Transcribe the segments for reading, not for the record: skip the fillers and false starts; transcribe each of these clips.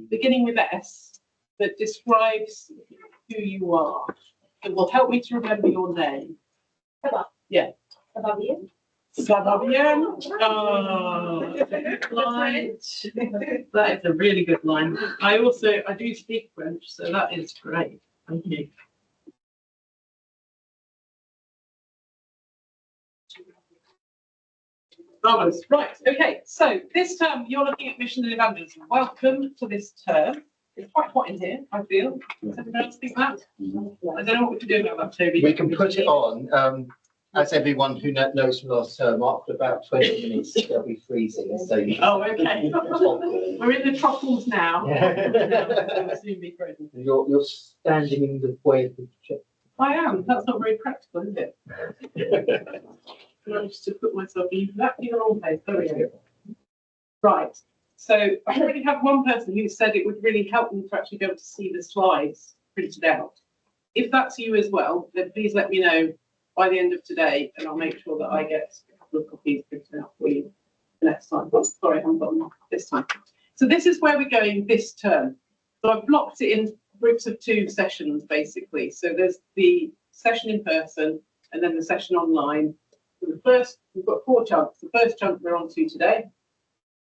beginning with S that describes who you are. It will help me to remember your name. Yeah. Ça va bien? Ça va bien? Oh, that's a good line. That is a really good line. I do speak French, so that is great. Thank you. Marvelous. Right. Okay. So this term, you're looking at mission and evangelism. Welcome to this term. It's quite hot in here, I feel. Does everyone else think that? I don't know what we can do about that, Toby. We can put it on. As everyone who knows from last term, after about 20 minutes, they'll be freezing. So okay. We're in the tropics now. We'll soon be frozen. You're standing in the way of the chair. I am. That's not very practical, is it? I managed to put myself exactly in the wrong place. There we go. Right. So I already have one person who said it would really help them to actually be able to see the slides printed out. If that's you as well, then please let me know by the end of today, and I'll make sure that I get a couple of copies printed out for you the next time. Oh, sorry, I haven't got them this time. So this is where we're going this term. So I've blocked it in groups of 2 sessions, basically. So there's the session in person and then the session online. So the first, we've got 4 chunks. The first chunk we're on to today,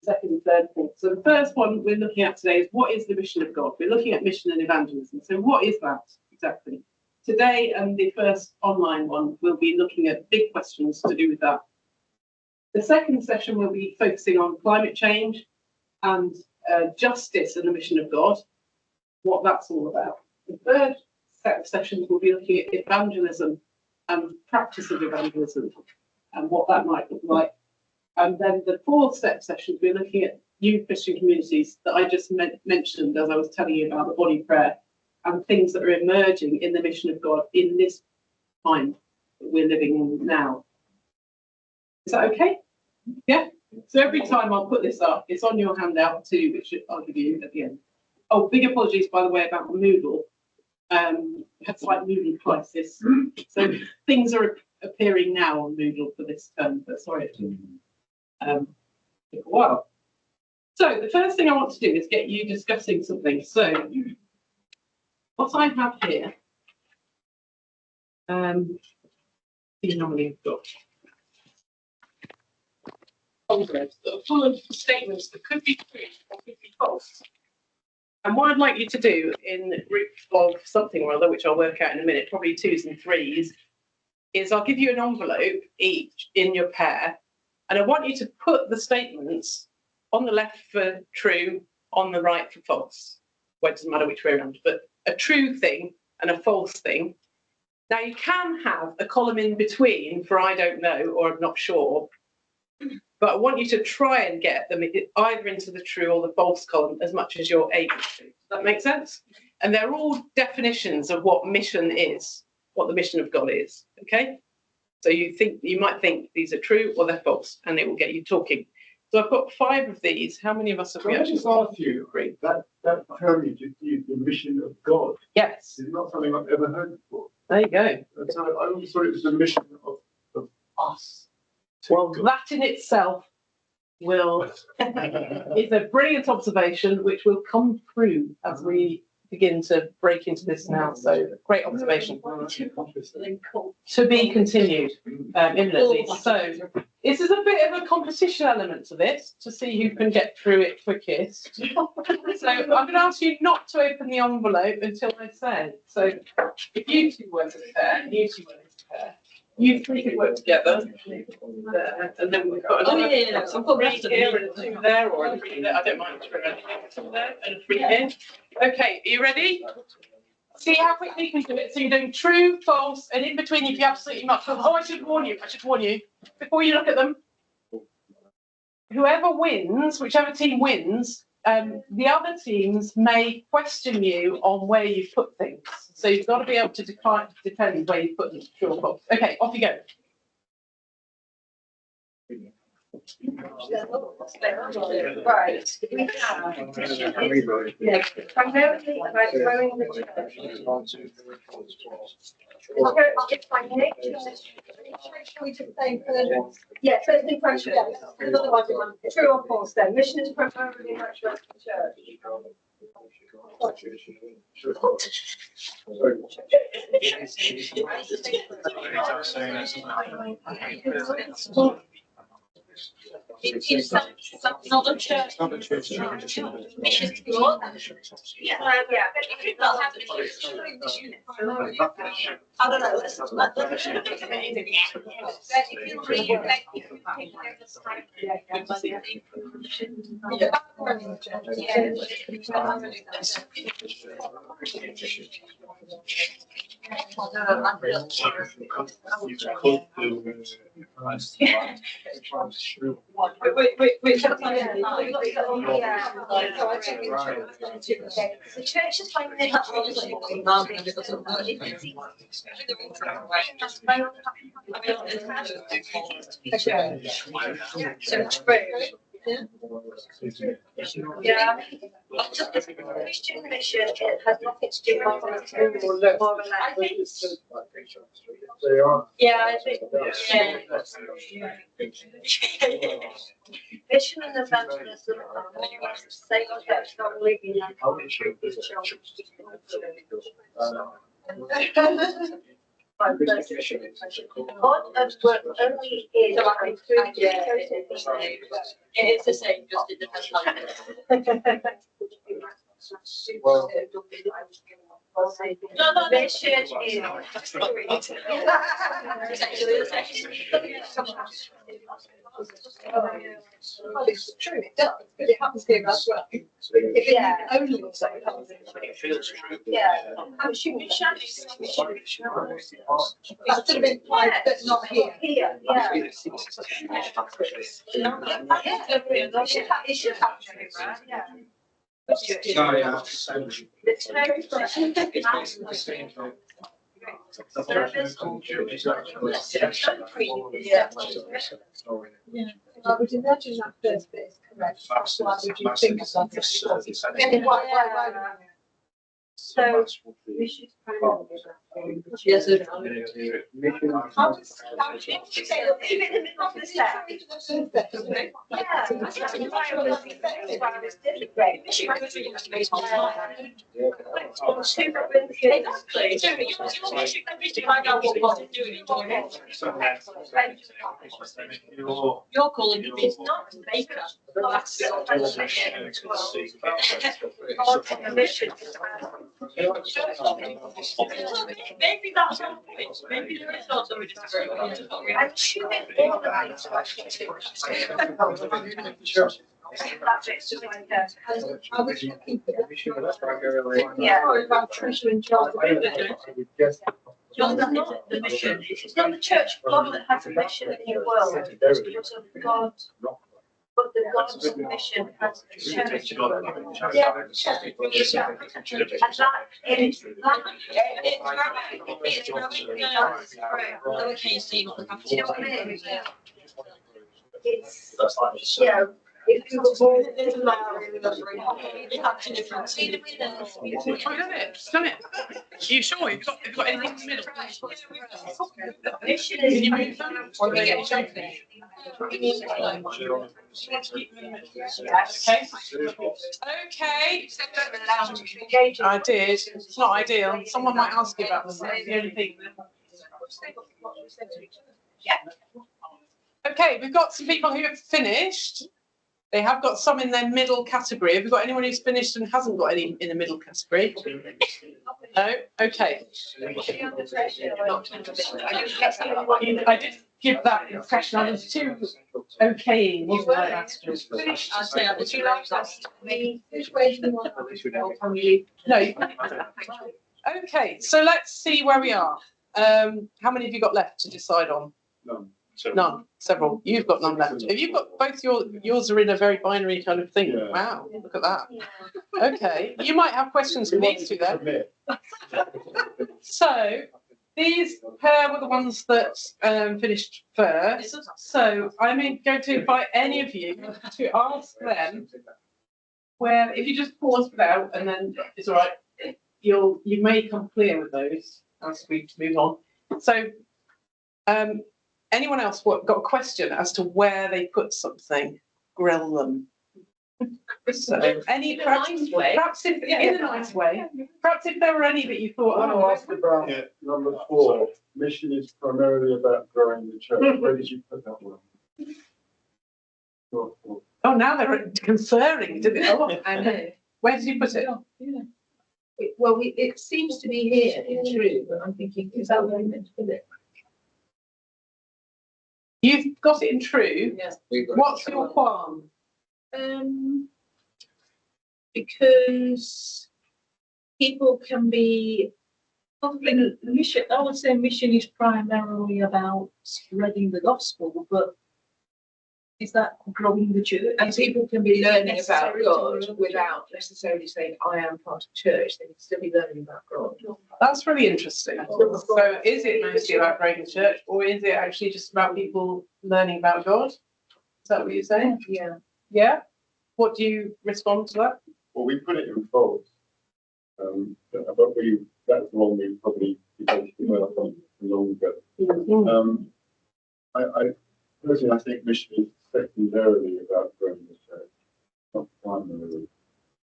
second, third, fourth. So the first one we're looking at today is what is the mission of God? We're looking at mission and evangelism. So what is that exactly? Today and the first online one, we'll be looking at big questions to do with that. The second session will be focusing on climate change and justice and the mission of God, what that's all about. The third set of sessions will be looking at evangelism and practice of evangelism and what that might look like. And then the fourth set of sessions, we're looking at new Christian communities that I just mentioned as I was telling you about the body prayer and things that are emerging in the mission of God in this time that we're living in now. Is that okay? Yeah? So every time I'll put this up, it's on your handout too, which I'll give you at the end. Oh, big apologies, by the way, about Moodle. We had a slight Moodle crisis. So things are appearing now on Moodle for this term, but sorry it took a while. So the first thing I want to do is get you discussing something. So what I have here, see how many I've got. Envelopes that are full of statements that could be true or could be false. And what I'd like you to do in a group of something or other, which I'll work out in a minute, probably 2s and 3s, is I'll give you an envelope each in your pair, and I want you to put the statements on the left for true, on the right for false. Well, it doesn't matter which way around, but a true thing and a false thing. Now, you can have a column in between for I don't know or I'm not sure, but I want you to try and get them either into the true or the false column as much as you're able to. Does that make sense? And they're all definitions of what mission is, what the mission of God is. Okay? So you might think these are true or they're false, and it will get you talking. So I've got 5 of these. How many of us have we actually asked you? That term you just used, the mission of God. Yes. It's not something I've ever heard before. There you go. And so I always thought it was the mission of us. Well, that in itself is a brilliant observation, which will come through as we begin to break into this now. So great observation. To be continued imminently. So this is a bit of a competition element to this to see who can get through it quickest. So I'm going to ask you not to open the envelope until I say. So if you 2 work as a pair, you 2 work as a pair, you 3 could work together, and then we've got another 3 here and 2 there, or a 3 there. I don't mind. 2 there and a 3 here. Okay, are you ready? See how quickly you can do it. So you're doing true, false, and in between if you absolutely must. Oh, I should warn you. Before you look at them. Whoever wins, whichever team wins, the other teams may question you on where you've put things. So you've got to be able to defend where you put them, true or false. Okay, off you go. Right, we have, yeah, primarily about growing the church. It's by nature. Shall we just say first? Yeah, first thing first, yeah. Otherwise, true or false then? Mission is primarily about growing the church. It's not a church. Mission to God. Yeah. They'll have it. I don't know. Let's not let them. If you read, like, if you take the time, the church is like the yeah. Christian mission has nothing to do with more or less. Yeah, I think. Mission and evangelism say that's not living like God has worked only in it is the same, just it depends on no, mission is It's true, it does, but it happens here as well. If it only was so, it happens here. It feels true. Yeah. That should have been implied, but not here. Here, yeah. It should have everywhere, yeah. Sorry, I have to say. The I would imagine that first bit is correct. That's why would you think of that? So, mission yes, how would you say, leave it in the middle of the set? You're calling it it's not maker. Maybe that's our point. Maybe there is also a disagreement. I'm sure all of these are actually too. I wish you could. Yeah, or about treasure and joy. John, that's not the mission. It's not the church of God that has a mission in the world. It's because of God. But the God's mission has a church. Yeah. And that is lowercase c, not the capital. Do you know what I mean? It's, you know, if you were born in the They have two different. Try done it. Just done it. Are you sure? You've got anything in the middle? mission Can is. you move them? Or do you get something? Okay. I did. It's not ideal. Someone might ask you about this. That's the only thing. Okay, we've got some people who have finished. They have got some in their middle category. Have you got anyone who's finished and hasn't got any in the middle category? No? Okay. I didn't give that impression. I was too okay, wasn't I? I'd say I was No. Okay, so let's see where we are. How many have you got left to decide on? None. Several. You've got none left. Have you got both yours are in a very binary kind of thing? Yeah. Wow, look at that. Okay, you might have questions for these two then. So, these pair were the ones that finished first. So I'm going to invite any of you to ask them where, if you just pause for now, and then it's all right, you may come clear with those as we move on. So anyone else got a question as to where they put something? Grill them. So any perhaps if in a nice way. Perhaps if there were any that you thought, I want to ask about number 4. Mission is primarily about growing the church. Where did you put that one? oh, now they're conferring, did it? Oh, I know. where did you put it? Well, it seems to be here in true, but I'm thinking, is that where I meant to put it? You've got it in true. Yes. What's your qualm? Because people can be offering mission. I would say mission is primarily about spreading the gospel, but is that growing the church? And people can be learning about God without necessarily saying, I am part of church. They can still be learning about God. That's really interesting. So is it mostly about growing the church, or is it actually just about people learning about God? Is that what you're saying? Yeah. Yeah? What do you respond to that? Well, we put it in bold. But that's the one we probably debated well on longer. I personally, I think mission is secondarily about growing the church, not primarily.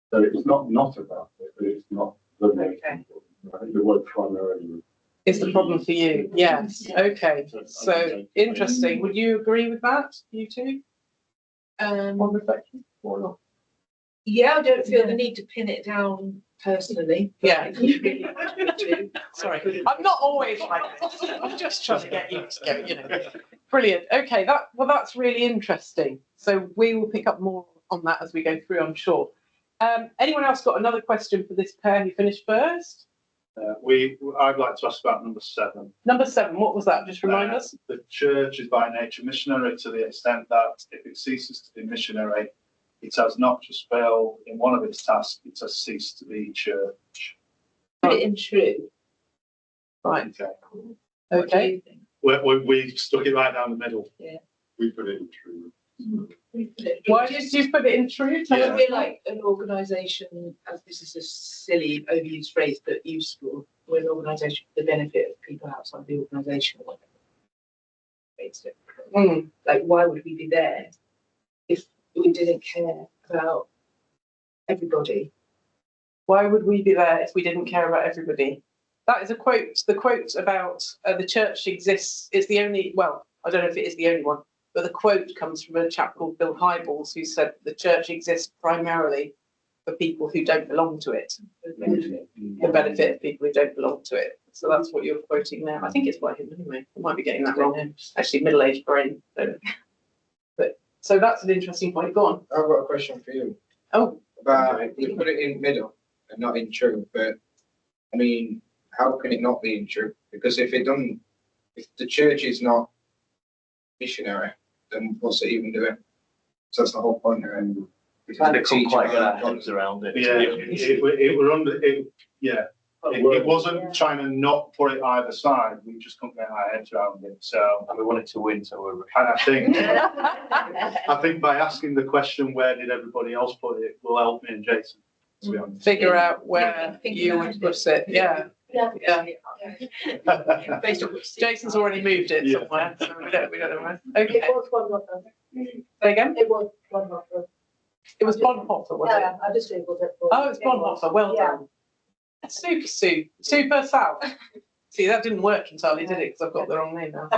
So it's not about it, but it's not the most important. I think the word primarily Is the problem for you? Yes. Okay. So interesting. Would you agree with that, you two? On reflection or not? Yeah, I don't feel the need to pin it down personally. Yeah. Sorry, I'm not always like this. I'm just trying to get you to go, Brilliant. Okay, that's really interesting. So we will pick up more on that as we go through, I'm sure. Anyone else got another question for this pair who finished first? I'd like to ask about number 7. Number 7, what was that? Just remind us. The church is by nature missionary to the extent that if it ceases to be missionary, it has not just failed in one of its tasks, it has ceased to be church. Put it in true. Right. Okay. Okay. We stuck it right down the middle. Yeah. we put it in true. Why did you put it in true? Tell I us. feel like an organisation, as this is a silly overused phrase, but useful, we're an organisation for the benefit of people outside the organisation or whatever. Like, why would we be there if we didn't care about everybody? Why would we be there if we didn't care about everybody? That is a quote. The quote about the church exists is the only, well, I don't know if it is the only one, but the quote comes from a chap called Bill Hybels, who said the church exists primarily for people who don't belong to it. The benefit of people who don't belong to it. So that's what you're quoting now. I think it's by him anyway. I might be getting that wrong here. Actually, middle-aged brain. But so that's an interesting point. Go on. I've got a question for you. Oh. About you put it in middle and not in true, but I mean, how can it not be in true? Because if the church is not missionary, then what's it even doing? So that's the whole point of it. We kind of couldn't quite get our heads around it. Yeah, it were under it. Yeah, it wasn't trying to not put it either side. We just couldn't get our heads around it. So And we wanted to win, so we're. and I think by asking the question, where did everybody else put it, will help me and Jason. To be honest. Figure out where you would put it. Yeah. Yeah. Based on Jason's already moved it somewhere, so we don't know where. Okay. It was Bonhoeffer. Say again? It was Bonhoeffer. It was Bonhoeffer, was it? Yeah, I just googled it. Oh, it's Bonhoeffer. Well Yeah. done. Super Sue. Super South. See, that didn't work entirely, did it? Because I've got the wrong name now. I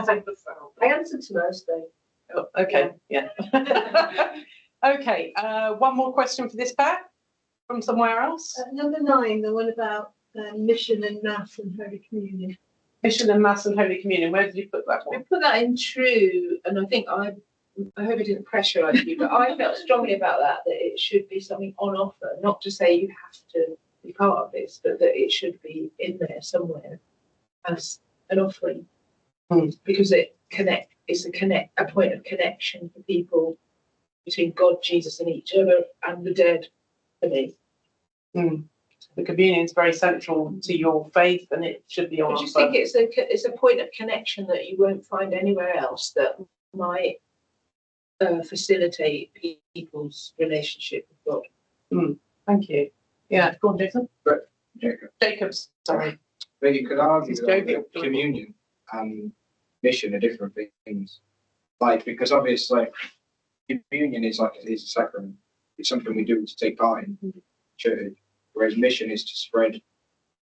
answered to most though. Oh, okay. Yeah. Okay. One more question for this pair from somewhere else. Number 9, the one about mission and mass and Holy Communion. Mission and Mass and Holy Communion. Where did you put that We one? put that in true, and I think I hope it didn't pressurise you, but I felt strongly about that it should be something on offer, not to say you have to be part of this, but that it should be in there somewhere as an offering, because it's a point of connection for people between God, Jesus, and each other, and the dead for me. the communion is very central to your faith, and it should be on I just think it's a point of connection that you won't find anywhere else that might facilitate people's relationship with God. Thank you. Yeah, go on, Jason. Jacob. Jacob's, sorry. But you could argue It's that Jacob. communion and mission are different things. Like, because obviously communion is a sacrament. It's something we do to take part in church, whereas mission is to spread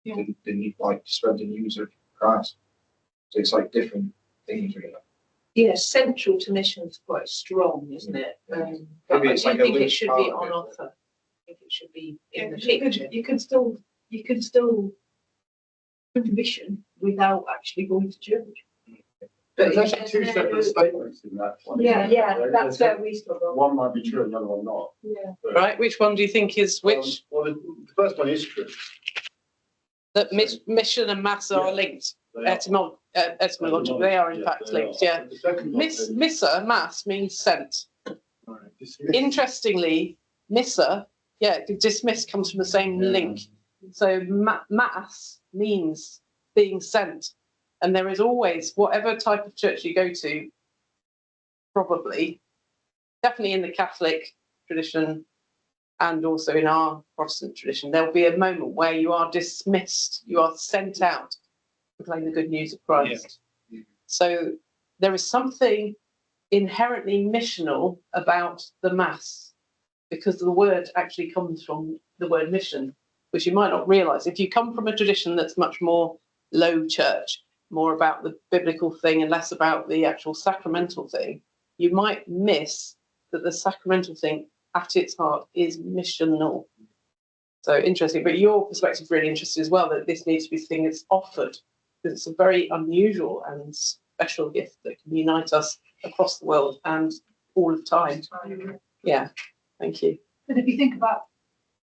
to spread the news of Christ. So it's like different things, really. Yeah, central to mission is quite strong, isn't it? But Maybe I it's do like a think it loose should part be of on it. offer. I think it should be in the You picture. can still mission without actually going to church. But There's actually two separate statements in that one. Yeah, that's There's- where we struggle. One might be true and the other one not. Yeah. But- Right, which one do you think is which? Well, the first one is true. That mission and mass are Yeah. linked. They are. Etymologically, they are in fact they linked, are. yeah. But the second one is- Missa, mass, means sent. Right, Interestingly, missa, dismiss comes from the same Yeah. link. So mass means being sent. And there is always, whatever type of church you go to, probably, definitely in the Catholic tradition and also in our Protestant tradition, there'll be a moment where you are dismissed, you are sent out to proclaim the good news of Christ. Yeah. So there is something inherently missional about the Mass, because the word actually comes from the word mission, which you might not realise. If you come from a tradition that's much more low church, more about the biblical thing and less about the actual sacramental thing, you might miss that the sacramental thing at its heart is missional. So interesting, but your perspective is really interesting as well, that this needs to be something that's offered, because it's a very unusual and special gift that can unite us across the world and all of time. Yeah, thank you. But if you think about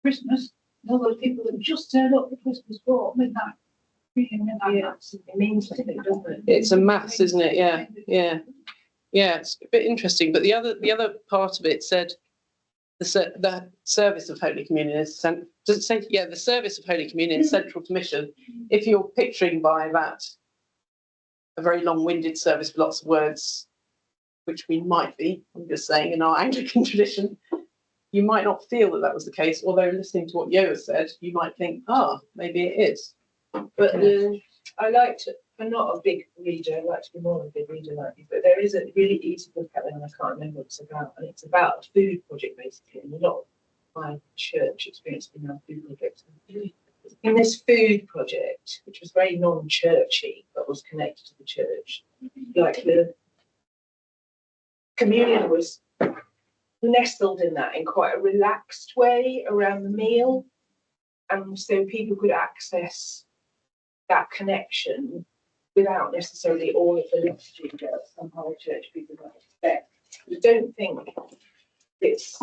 Christmas, all those people that just turn up for Christmas for midnight, reading midnight mass, It means something, doesn't it? It's a mass, isn't it? Yeah, it's a bit interesting. But the other part of it said the service of Holy Communion is does it say? Yeah, the service of Holy Communion is central to mission. If you're picturing by that a very long-winded service with lots of words, which we might be, I'm just saying, in our Anglican tradition, you might not feel that was the case. Although listening to what Yo said, you might think, maybe it is. But I'm not a big reader, I like to be more of a big reader like you, but there is a really easy book out there, and I can't remember what it's about, and it's about a food project basically, and a lot of my church experience has been around food projects. In this food project, which was very non-churchy, but was connected to the church, like the communion was nestled in that in quite a relaxed way around the meal, and so people could access that connection without necessarily all of the liturgy that somehow church people might expect. I don't think it's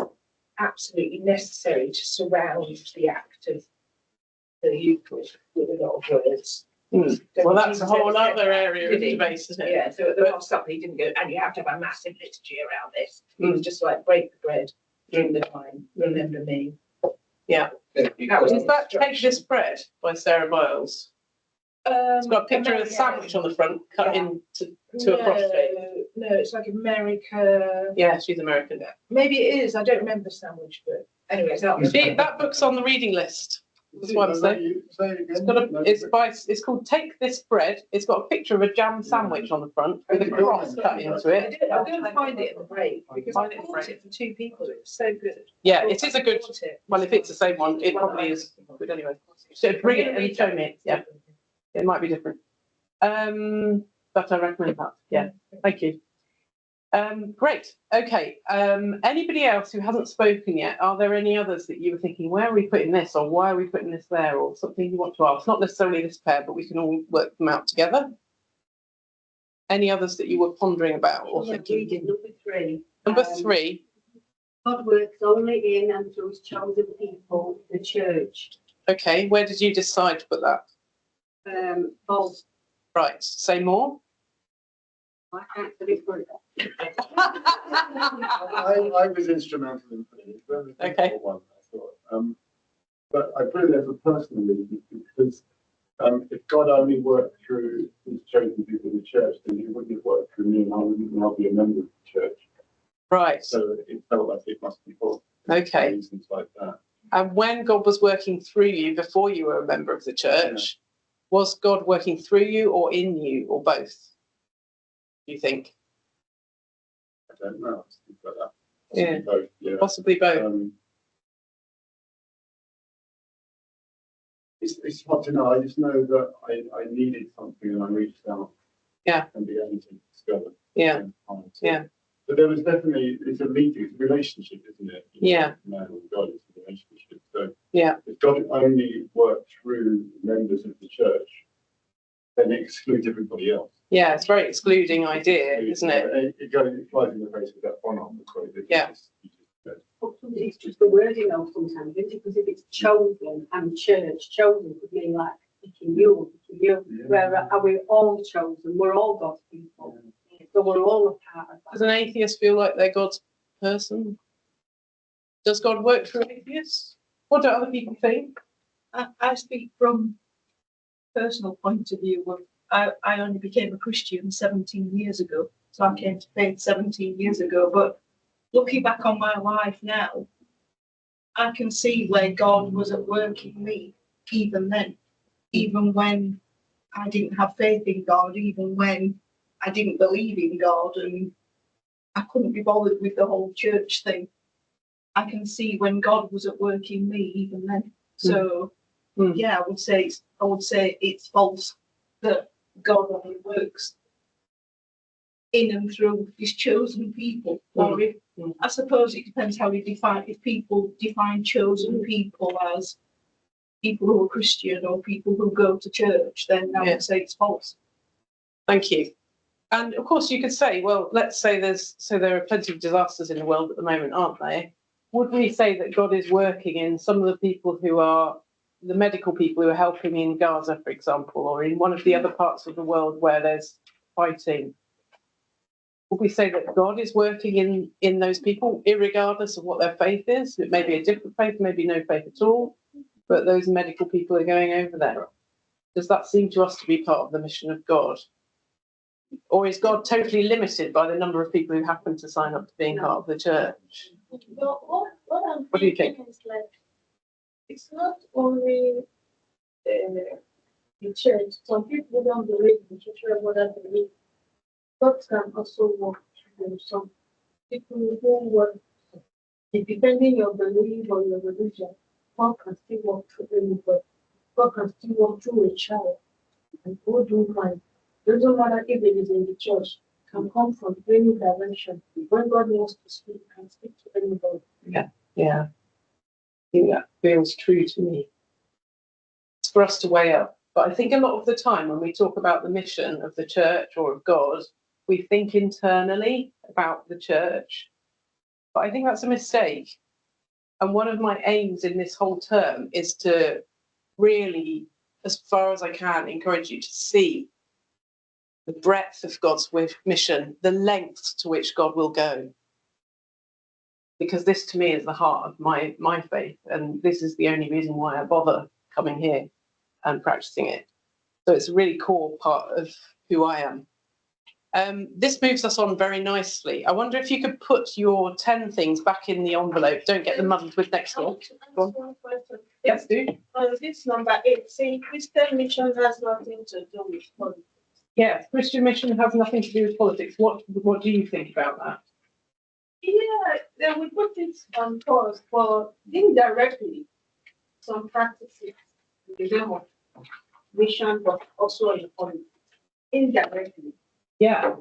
absolutely necessary to surround the act of the Eucharist with a lot of words. Well, that's a whole other other area of debate, isn't it? Yeah, so at the Last Supper, he didn't go, and you have to have a massive liturgy around this. He was just like, break the bread, drink the wine, remember me. Yeah. Is that Take This Bread by Sarah Miles? It's got a picture of a sandwich on the front, cut into a cross shape. No, it's like America. Yeah, she's American. Maybe it is. I don't remember the sandwich, but anyway, That book's on the reading list. That's what I'm saying. It's called Take This Bread. It's got a picture of a jam sandwich on the front with a cross cut into it. I'm going to find it in the break because I Find it in the bought break. it for two people. It was so good. Yeah, it is a good. Well, if it's the same one, it probably is good anyway. So bring it and show me. Yeah, it might be different. But I recommend that. Yeah, thank you. Great. Okay. Anybody else who hasn't spoken yet? Are there any others that you were thinking, where are we putting this, or why are we putting this there, or something you want to ask? Not necessarily this pair, but we can all work them out together. Any others that you were pondering about or thinking? Number 3. Number 3. God works only in and through his chosen people, the church. Okay. Where did you decide to put that? False. Right. Say more. I can't put it through. I was instrumental in putting it. Very Okay. difficult one, I thought. but I put it there for personal reasons because if God only worked through his chosen people in the church, then he wouldn't have worked through me and I wouldn't now be a member of the church. Right. So it felt like it must be for Okay. reasons like that. And when God was working through you before you were a member of the church, was God working through you or in you or both? Do you think? I don't know. Things like that. Yeah. Both, yeah. Possibly both. It's hard to know. I just know that I needed something and I reached out. Yeah. And began to discover. Yeah. Yeah. But there was definitely, it's a meeting, it's a relationship, isn't it? Yeah. Man and God is a relationship. So yeah. if God only worked through members of the church, then it excludes everybody else. Yeah, it's a very excluding idea, isn't it? It flies in the face of that one on the quote. Yeah. It's just the wording of sometimes, isn't it? Because if it's chosen and church, chosen could mean like picking you. Yeah. Where are we all chosen? We're all God's people. So we're all a part of that. Does an atheist feel like they're God's person? Does God work through atheists? What do other people think? I speak from personal point of view. I only became a Christian 17 years ago, so I came to faith 17 years ago. But looking back on my life now, I can see where God was at work in me even then, even when I didn't have faith in God, even when I didn't believe in God and I couldn't be bothered with the whole church thing. I can see when God was at work in me even then. So yeah, I would say it's false that God only works in and through his chosen people. Or if, I suppose it depends how you define. If people define chosen people as people who are Christian or people who go to church, then I would say it's false. Thank you. And of course, you could say, well, let's say there are plenty of disasters in the world at the moment, aren't there? Would we say that God is working in some of the people who are the medical people who are helping in Gaza, for example, or in one of the other parts of the world where there's fighting? Would we say that God is working in those people, irregardless of what their faith is? It may be a different faith, maybe no faith at all, but those medical people are going over there. Does that seem to us to be part of the mission of God? Or is God totally limited by the number of people who happen to sign up to being part of the church? What I'm What do you think? Is like, it's not only the church. Some people don't believe in the church, whether they believe. God can also work through some people who work, depending on your belief or your religion. God can still work through anybody. God can still work through a child and go do mine. Doesn't matter if it is in the church, can come from any direction. When God wants to speak, can speak to anybody. Yeah. I think that feels true to me. It's for us to weigh up. But I think a lot of the time when we talk about the mission of the church or of God, we think internally about the church. But I think that's a mistake. And one of my aims in this whole term is to really, as far as I can, encourage you to see the breadth of God's mission, the lengths to which God will go. Because this to me is the heart of my faith, and this is the only reason why I bother coming here and practicing it. So it's a really core part of who I am. This moves us on very nicely. I wonder if you could put your 10 things back in the envelope. Don't get them muddled with next door. One question. Yes, do. This number 8, saying Christian mission has nothing to do with politics. Yeah, Christian mission has nothing to do with politics. What do you think about that? Yeah, then we put it on pause for indirectly some practices in the name of mission, but also in politics. Indirectly. Yeah,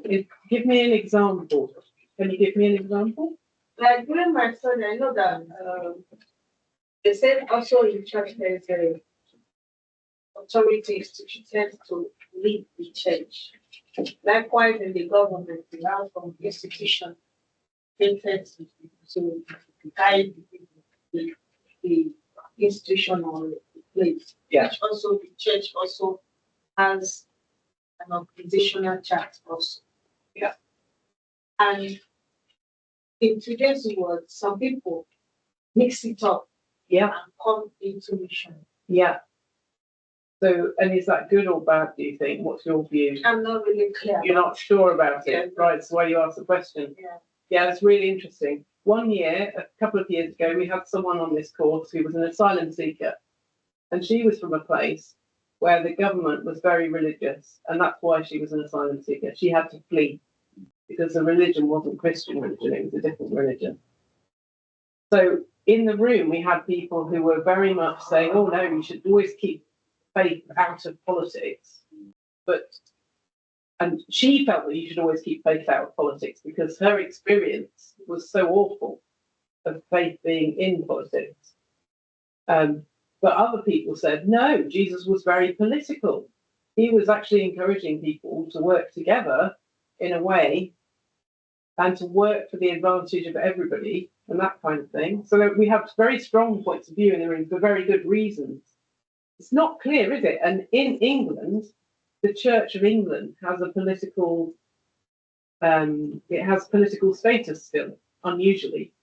give me an example. Can you give me an example? Like during my study, I know that they said also in church there's a authority instituted to lead the church. Likewise, in the government, we have some institution created to guide the institution or the place. Yeah. Which also the church also has an organizational chart also. Yeah. And in today's world, some people mix it up Yeah, and come into mission. yeah. So, and is that good or bad, do you think? What's your view? I'm not really clear. You're not sure about Yeah. it, right? So why you asked the question. Yeah. Yeah, that's really interesting. One year, a couple of years ago, we had someone on this course who was an asylum seeker, and she was from a place where the government was very religious, and that's why she was an asylum seeker. She had to flee because the religion wasn't Christian religion; it was a different religion. So in the room, we had people who were very much saying, "Oh no, you should always keep faith out of politics," and she felt that you should always keep faith out of politics because her experience was so awful of faith being in politics. But other people said, no, Jesus was very political. He was actually encouraging people to work together in a way and to work for the advantage of everybody and that kind of thing. So we have very strong points of view in the room for very good reasons. It's not clear, is it? And in England, the Church of England has a political, it has political status still, unusually.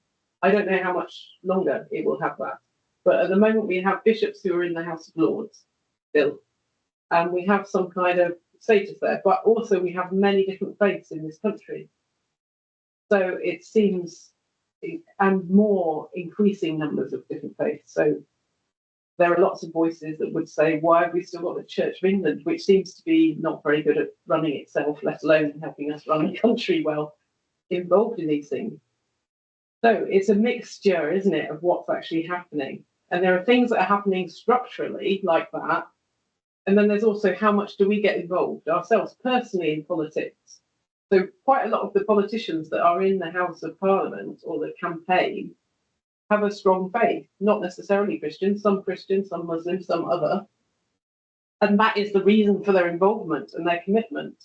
I don't know how much longer it will have that. But at the moment, we have bishops who are in the House of Lords still, and we have some kind of status there. But also, we have many different faiths in this country. So it seems, and more increasing numbers of different faiths. So there are lots of voices that would say, why have we still got the Church of England, which seems to be not very good at running itself, let alone helping us run the country well, involved in these things. So it's a mixture, isn't it, of what's actually happening. And there are things that are happening structurally like that. And then there's also how much do we get involved ourselves personally in politics. So quite a lot of the politicians that are in the House of Parliament or the campaign have a strong faith, not necessarily Christian, some Muslim, some other. And that is the reason for their involvement and their commitment.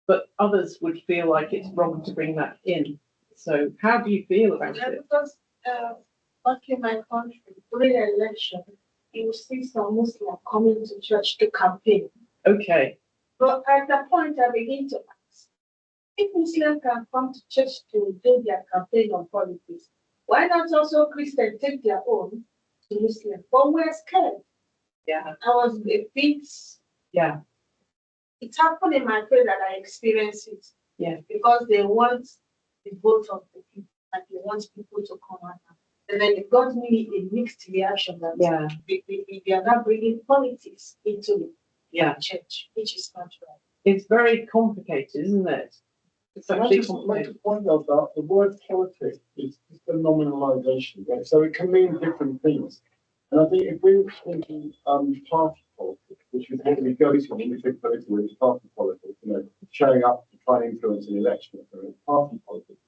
But others would feel like it's wrong to bring that in. So how do you feel about Yeah, it? because back in my country, during the election, you will see some Muslims coming to church to campaign. Okay. But at the point, I begin to ask, if Muslims can come to church to do their campaign on politics, why not also Christians take their own to Muslims? But we're scared. Yeah. I was a bit. Yeah. It happened in my faith that I experienced it. Yeah. Because they want the vote of the people and they want people to come out. And then it got me a mixed reaction that we are not bringing politics into the church, which is not right. It's very complicated, isn't it? It's Can I actually just make a complicated. point out that the word politics is a nominalization, right? So it can mean different things. And I think if we're thinking party politics, which is what we go to when we think political, it's party politics, showing up to try and influence an election, party politics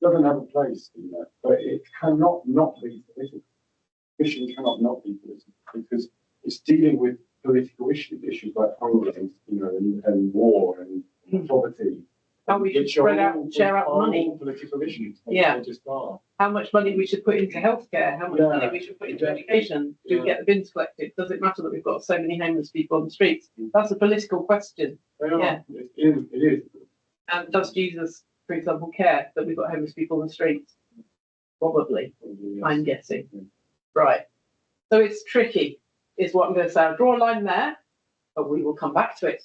doesn't have a place in that, but it cannot not be political. Mission cannot not be political because it's dealing with political issues like hunger, and war and poverty. How we should spread out and share out money. Political issues. Yeah. How much money we should put into healthcare, how much money we should put into education, do we get the bins collected? Does it matter that we've got so many homeless people on the streets? That's a political question. Yeah. It is. And does Jesus, for example, care that we've got homeless people on the streets? Probably, I'm guessing. Right. So it's tricky, is what I'm going to say. I'll draw a line there, but we will come back to it.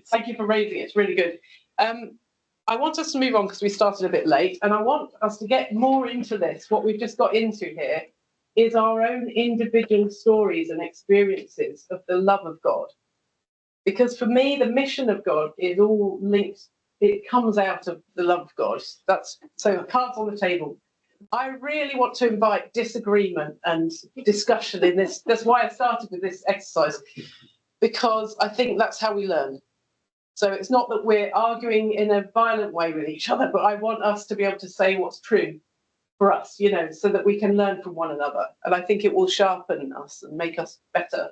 Thank you for raising it. It's really good. I want us to move on because we started a bit late, and I want us to get more into this. What we've just got into here is our own individual stories and experiences of the love of God. Because for me, the mission of God is all linked. It comes out of the love of God. That's so cards on the table. I really want to invite disagreement and discussion in this. That's why I started with this exercise, because I think that's how we learn. So it's not that we're arguing in a violent way with each other, but I want us to be able to say what's true for us, so that we can learn from one another. And I think it will sharpen us and make us better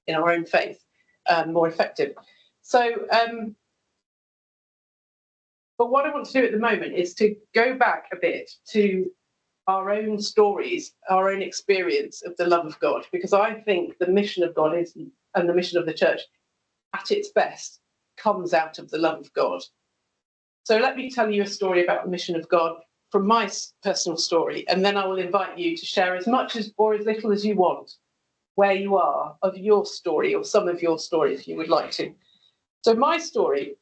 in our own faith, more effective. So, but what I want to do at the moment is to go back a bit to our own stories, our own experience of the love of God, because I think the mission of God is, and the mission of the church at its best, comes out of the love of God. So let me tell you a story about the mission of God from my personal story, and then I will invite you to share as much as or as little as you want where you are of your story, or some of your story if you would like to. So my story,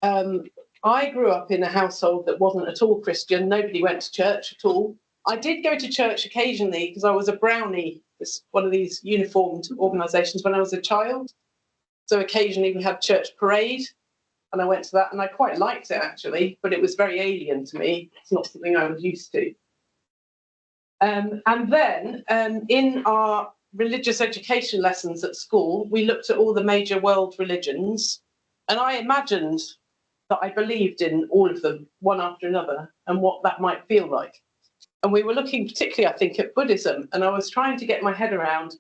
I grew up in a household that wasn't at all Christian. Nobody went to church at all. I did go to church occasionally because I was a brownie, one of these uniformed organisations when I was a child. So occasionally we had church parade, and I went to that, and I quite liked it actually, but it was very alien to me. It's not something I was used to. And then in our religious education lessons at school, we looked at all the major world religions, and I imagined that I believed in all of them, one after another, and what that might feel like. And we were looking particularly, I think, at Buddhism, and I was trying to get my head around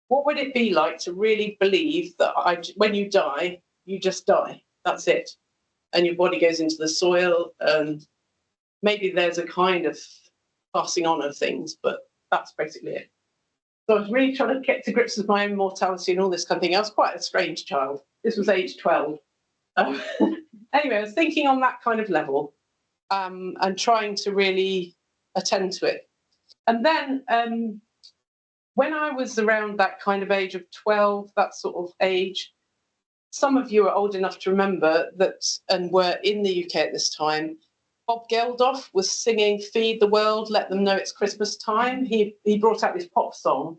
what would it be like to really believe that when you die, you just die. That's it. And your body goes into the soil, and maybe there's a kind of passing on of things, but that's basically it. So I was really trying to get to grips with my own mortality and all this kind of thing. I was quite a strange child. This was age 12. Anyway, I was thinking on that kind of level, and trying to really attend to it. And then when I was around that kind of age of 12, that sort of age, some of you are old enough to remember that, and were in the UK at this time, Bob Geldof was singing Feed the World, Let Them Know It's Christmas Time. He brought out this pop song,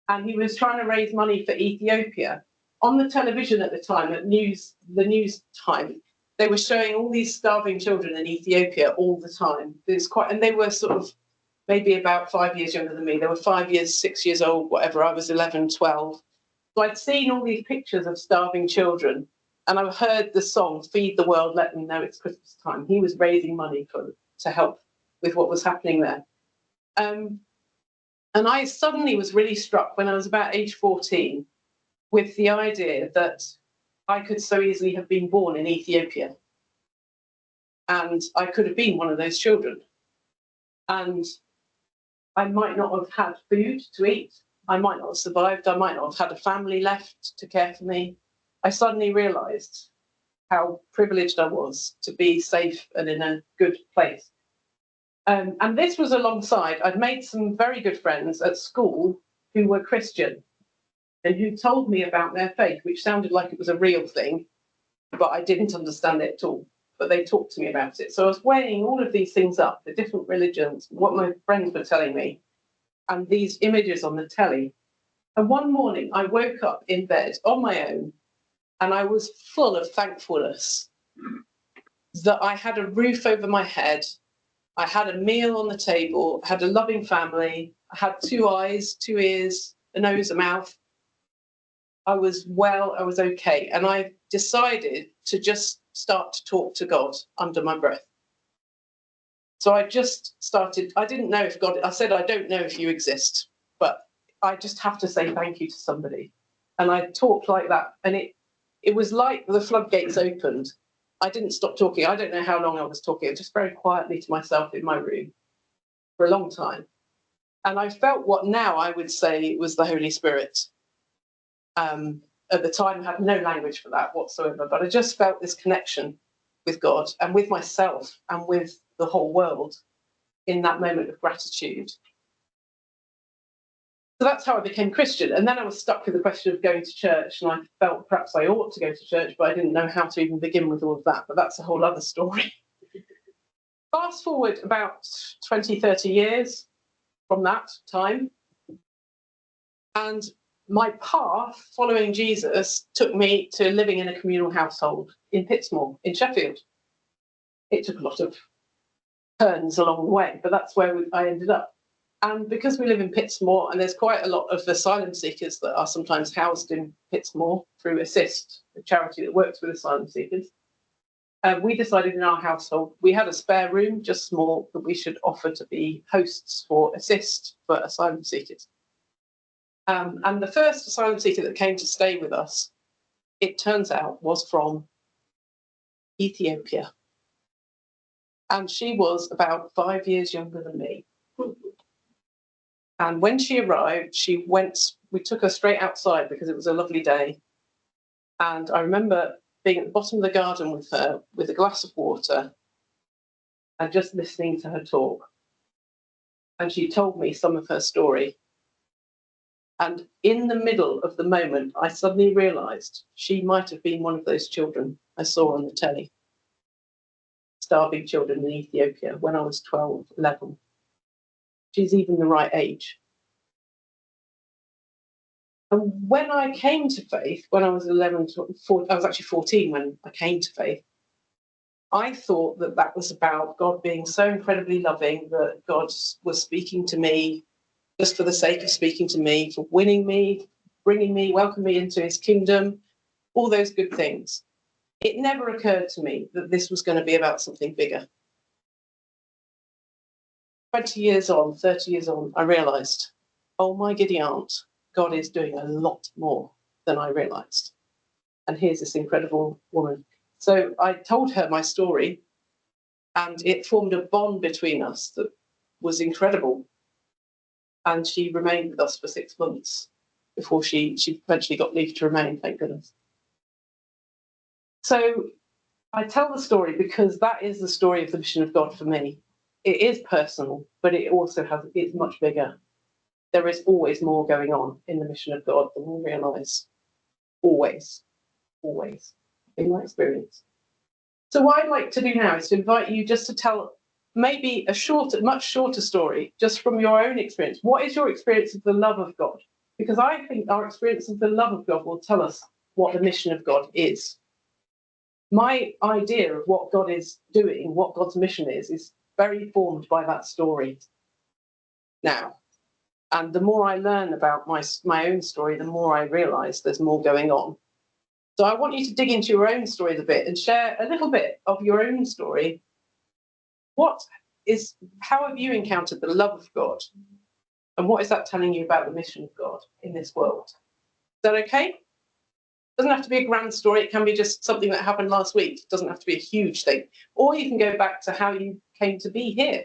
and he was trying to raise money for Ethiopia. On the television at the time, the news time, they were showing all these starving children in Ethiopia all the time. And they were sort of maybe about 5 years younger than me. They were 5 years, 6 years old, whatever. I was 11, 12. So I'd seen all these pictures of starving children, and I heard the song, Feed the World, Let Them Know It's Christmas Time. He was raising money to help with what was happening there. And I suddenly was really struck when I was about age 14 with the idea that I could so easily have been born in Ethiopia. And I could have been one of those children. And I might not have had food to eat. I might not have survived. I might not have had a family left to care for me. I suddenly realised how privileged I was to be safe and in a good place. And this was alongside, I'd made some very good friends at school who were Christian and who told me about their faith, which sounded like it was a real thing, but I didn't understand it at all. But they talked to me about it. So I was weighing all of these things up, the different religions, what my friends were telling me, and these images on the telly. And one morning I woke up in bed on my own, and I was full of thankfulness that I had a roof over my head, I had a meal on the table, I had a loving family, I had 2 eyes, 2 ears, a nose, a mouth. I was well, I was okay. And I decided to just start to talk to God under my breath. So I just started, I didn't know if God, I said, I don't know if you exist, but I just have to say thank you to somebody. And I talked like that. And it was like the floodgates opened. I didn't stop talking. I don't know how long I was talking, just very quietly to myself in my room for a long time. And I felt what now I would say was the Holy Spirit. At the time, I had no language for that whatsoever, but I just felt this connection with God and with myself and with the whole world in that moment of gratitude. So that's how I became Christian. And then I was stuck with the question of going to church, and I felt perhaps I ought to go to church, but I didn't know how to even begin with all of that. But that's a whole other story. Fast forward about 20, 30 years from that time, and my path following Jesus took me to living in a communal household in Pittsmore, in Sheffield. It took a lot of turns along the way, but that's where I ended up. And because we live in Pittsmore, and there's quite a lot of asylum seekers that are sometimes housed in Pittsmore through Assist, a charity that works with asylum seekers, we decided in our household, we had a spare room, just small, that we should offer to be hosts for Assist for asylum seekers. And the first asylum seeker that came to stay with us, it turns out, was from Ethiopia. And she was about 5 years younger than me. And when she arrived, we took her straight outside because it was a lovely day. And I remember being at the bottom of the garden with her with a glass of water. and just listening to her talk. And she told me some of her story. And in the middle of the moment, I suddenly realised she might have been one of those children I saw on the telly. Starving children in Ethiopia when I was 12, 11. She's even the right age. And when I came to faith, when I was 11 to 14, I was actually 14 when I came to faith, I thought that that was about God being so incredibly loving, that God was speaking to me just for the sake of speaking to me, for winning me, bringing me, welcoming me into his kingdom, all those good things. It never occurred to me that this was going to be about something bigger. 20 years on, 30 years on, I realised, oh my giddy aunt, God is doing a lot more than I realised. And here's this incredible woman. So I told her my story, and it formed a bond between us that was incredible. And she remained with us for 6 months before she eventually got leave to remain, thank goodness. So I tell the story because that is the story of the mission of God for me. It is personal, but it also it's much bigger. There is always more going on in the mission of God than we realise. Always, always, in my experience. So what I'd like to do now is to invite you just to tell maybe a much shorter story, just from your own experience. What is your experience of the love of God? Because I think our experience of the love of God will tell us what the mission of God is. My idea of what God is doing, what God's mission is very formed by that story now. And the more I learn about my own story, the more I realise there's more going on. So I want you to dig into your own stories a bit and share a little bit of your own story. How have you encountered the love of God? And what is that telling you about the mission of God in this world? Is that okay? It doesn't have to be a grand story. It can be just something that happened last week. It doesn't have to be a huge thing. Or you can go back to how you came to be here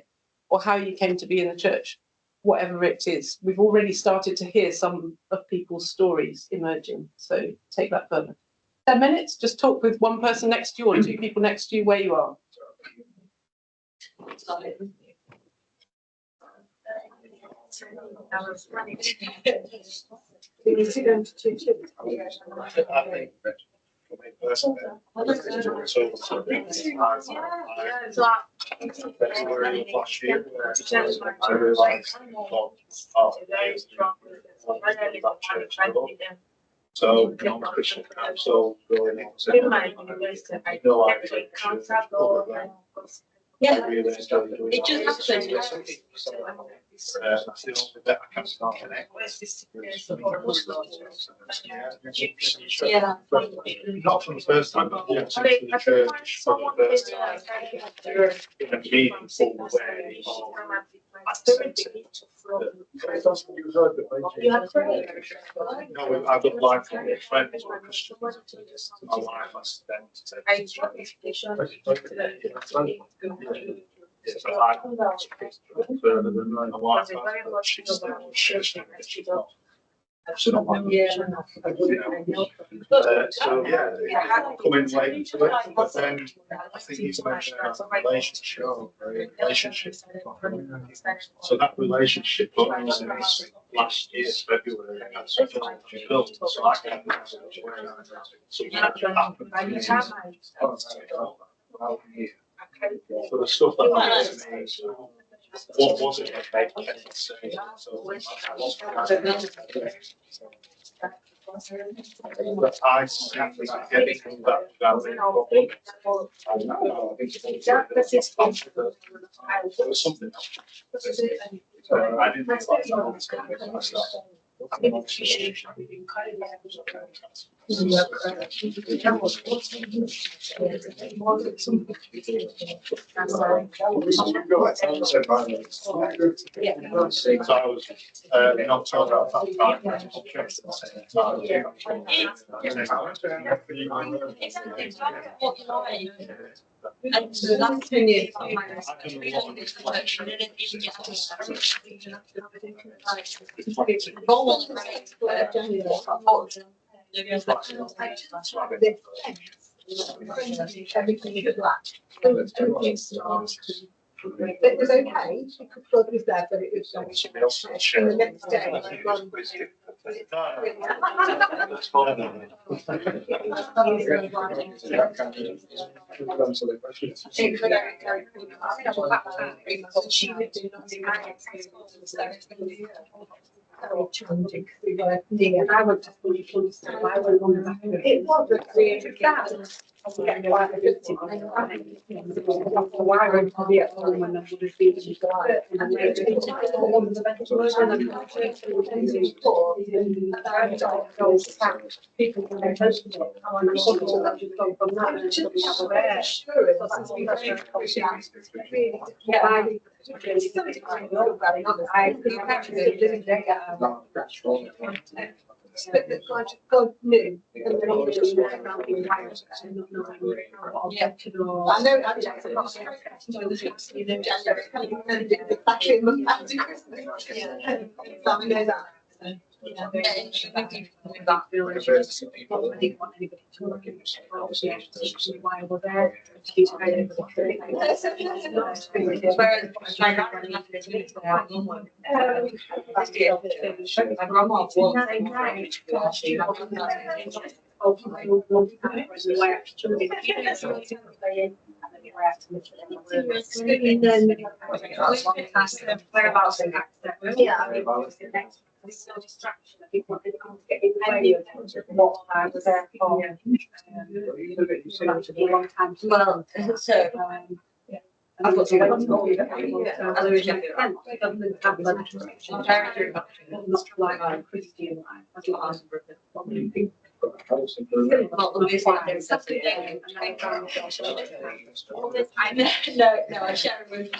or how you came to be in the church, whatever it is. We've already started to hear some of people's stories emerging. So take that further. 10 minutes, just talk with one person next to you or two people next to you where you are. We need to go to two. February last year, I realised so non-Christian council going into no idea. Yeah, it just happened. That's the only bit I can start connect. Yeah. Not for the first time, but yeah, to the church for the first time in a meaningful way. No, I've got lifelong friends who are Christians. My wife has them to take. Yes, I further than my wife, but she's still so yeah, coming late to it, but then I think he's mentioned a relationship. So that relationship was last year, February, that's built. So I can so the stuff that happened to me, what was it that made me say? So I see getting that family problem. There was something else. I didn't realize myself. So I was in October at that time. And so that's 10 years. It was okay, because God was there, but it was like, and the next day, my mum was. She lived in challenging because we were near. I went to fully understand. I went on the back of it. It was really bad. Get quite a bit of it. Why I went to be at home and I would have been in the and then later on the people from their house. I'm sure that you've gone from that and to be aware. Yeah, I actually living there. But God knew. And then he just went around being wired and not knowing what objected or. I know, I'm just not you know, actually a month after Christmas. Yeah. So I know that. Yeah, that feeling. I didn't want anybody to look at me. Why we're there. She's very it's no distraction. I think what they can't get in the way of what I was there for. So that took a long time to learn. So, I've got to go to otherwise government have very not like Christian life. That's what I was thinking. No, I share it with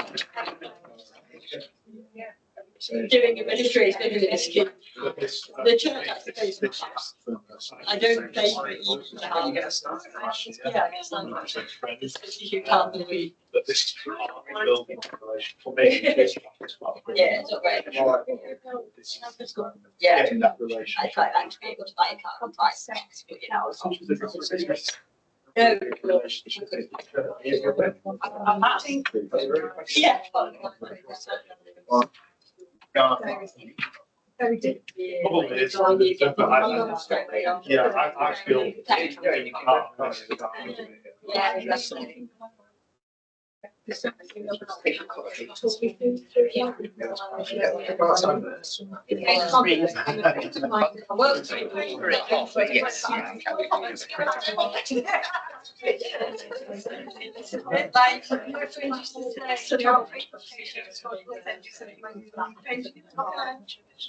doing administration in this kid. The church has to pay for it. I don't pay for it even now. Yeah, you can't believe. But this is building for me. Yeah, it's not great. Yeah, Getting that relation. I quite like to be able to buy a car and buy sex, but you know. No. I'm happy. Yeah. Very different. Probably is. Yeah, I feel. Yeah, that's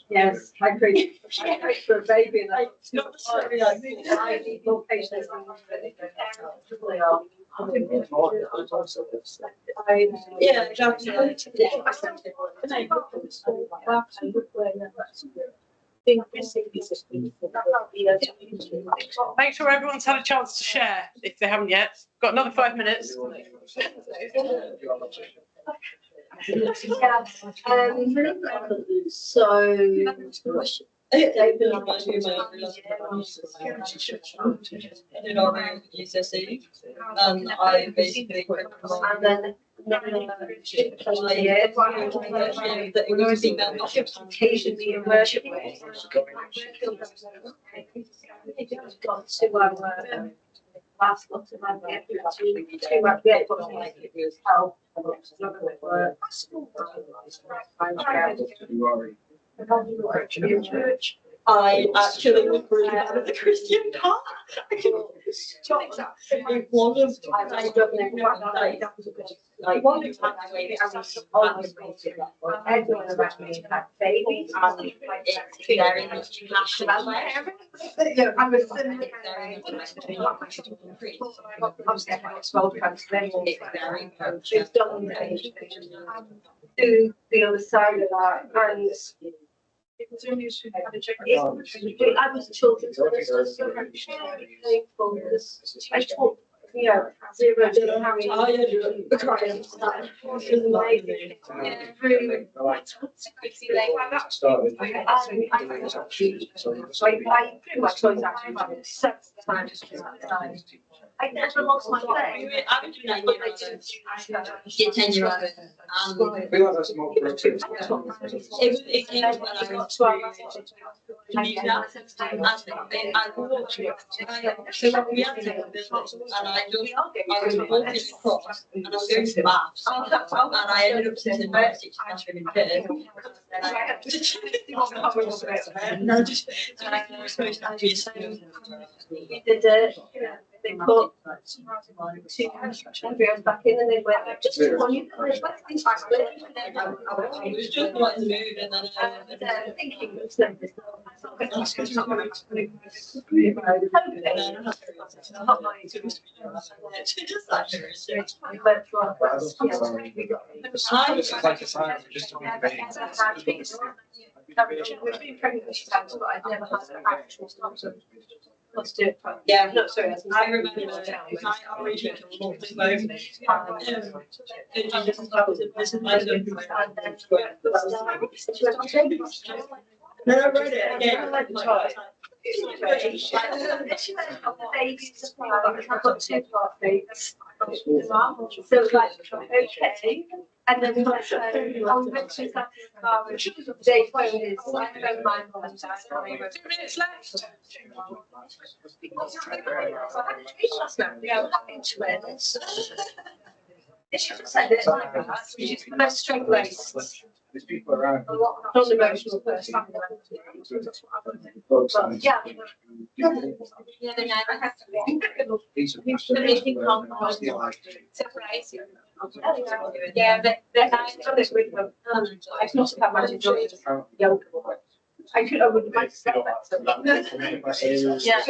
Yes, I agree. For a baby and it's not necessarily like I need more patience. yeah, exactly. Make sure everyone's had a chance to share if they haven't yet. Got another 5 minutes. Yeah, so they've been on my did our own GCSE, and I basically and then that it was female occasionally in worship got to last lot of money help. I actually was really bad at the Christian part. It wasn't. I don't know. Like one time I was everyone around me had babies, and it's very much national. I was obviously I was well transferred. It's done to the other side of that, and I was children's minister, so I taught yeah, zero to Harry. Oh, yeah, the crying. Started. I pretty much was actually about 7 times. I never lost my way. I was doing that year 10 year old. I feel like that's more productive. It came up when I got to community access and I walked, so we had to go and I was walking across and I was going to maths and I ended up sitting in my teacher's classroom in third. And I had to and I just, I was supposed to actually We did it, they put two embryos back in and they went, just one, you can live with things like split. I was just like to move and then Thinking it's not this. It's like a science, just to be We've been pregnant a few times, but I've never had an actual symptom. Let's do it. yeah, No, sorry. I remember my original monthly both. This is my husband. Then I read it again. I've got 2 birthdays. So it's like, okay. And then I'm eventually sat in the car and they phone is, I phone my mum and dad. 2 minutes left. So I had a dream last night, yeah, I'm having twins. She just said it like that, she's the most straight-laced, There's people around. non-emotional person. But yeah. The other night I had to meeting conference. Surprise you. Yeah, the night I was with them. I must have had yoga. I could, I would like to step back. Yeah.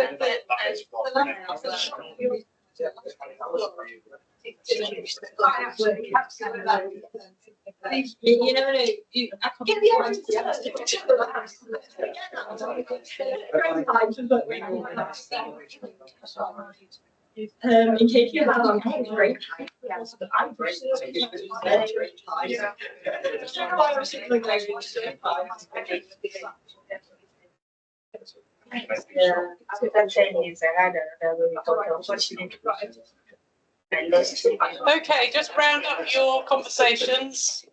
You never know. I can't get in case you have a great time, yes, but I'm great. Yeah, I'm saying is that I don't know what she did. Okay, just round up your conversations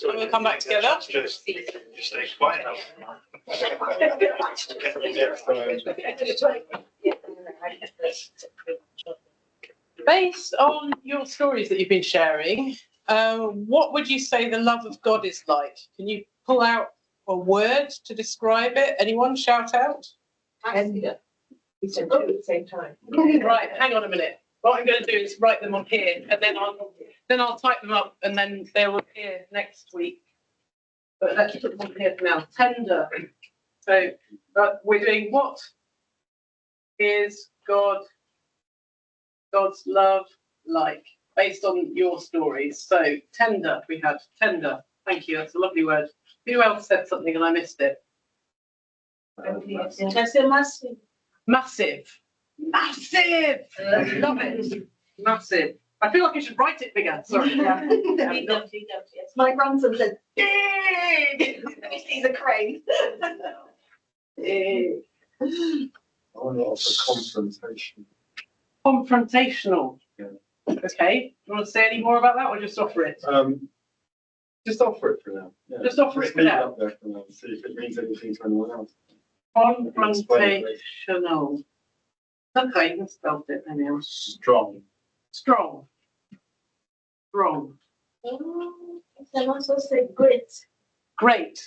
and we'll come back together. Just stay quiet. Based on your stories that you've been sharing, what would you say the love of God is like? Can you pull out a word to describe it? Anyone shout out? We said two at the same time. Right, hang on a minute. What I'm going to do is write them on here, and then I'll type them up, and then they'll appear next week. But let's put them on here for now. Tender. So we're doing what is God's love like, based on your stories. So tender, we had tender. Thank you. That's a lovely word. Who else said something and I missed it? Massive. Massive. Massive. Love it. Massive. I feel like I should write it bigger. Sorry. My grandson said, big! He's a crane. Big. I want to offer confrontation. Confrontational. Yeah. Okay. Do you want to say any more about that or just offer it? Just offer it for now. Yeah. Just offer it for leave now. Up there for now and see if it means anything to anyone else. Confrontational. Okay, you spelled it anyhow. Strong. Strong. Strong. I can also say great. Great.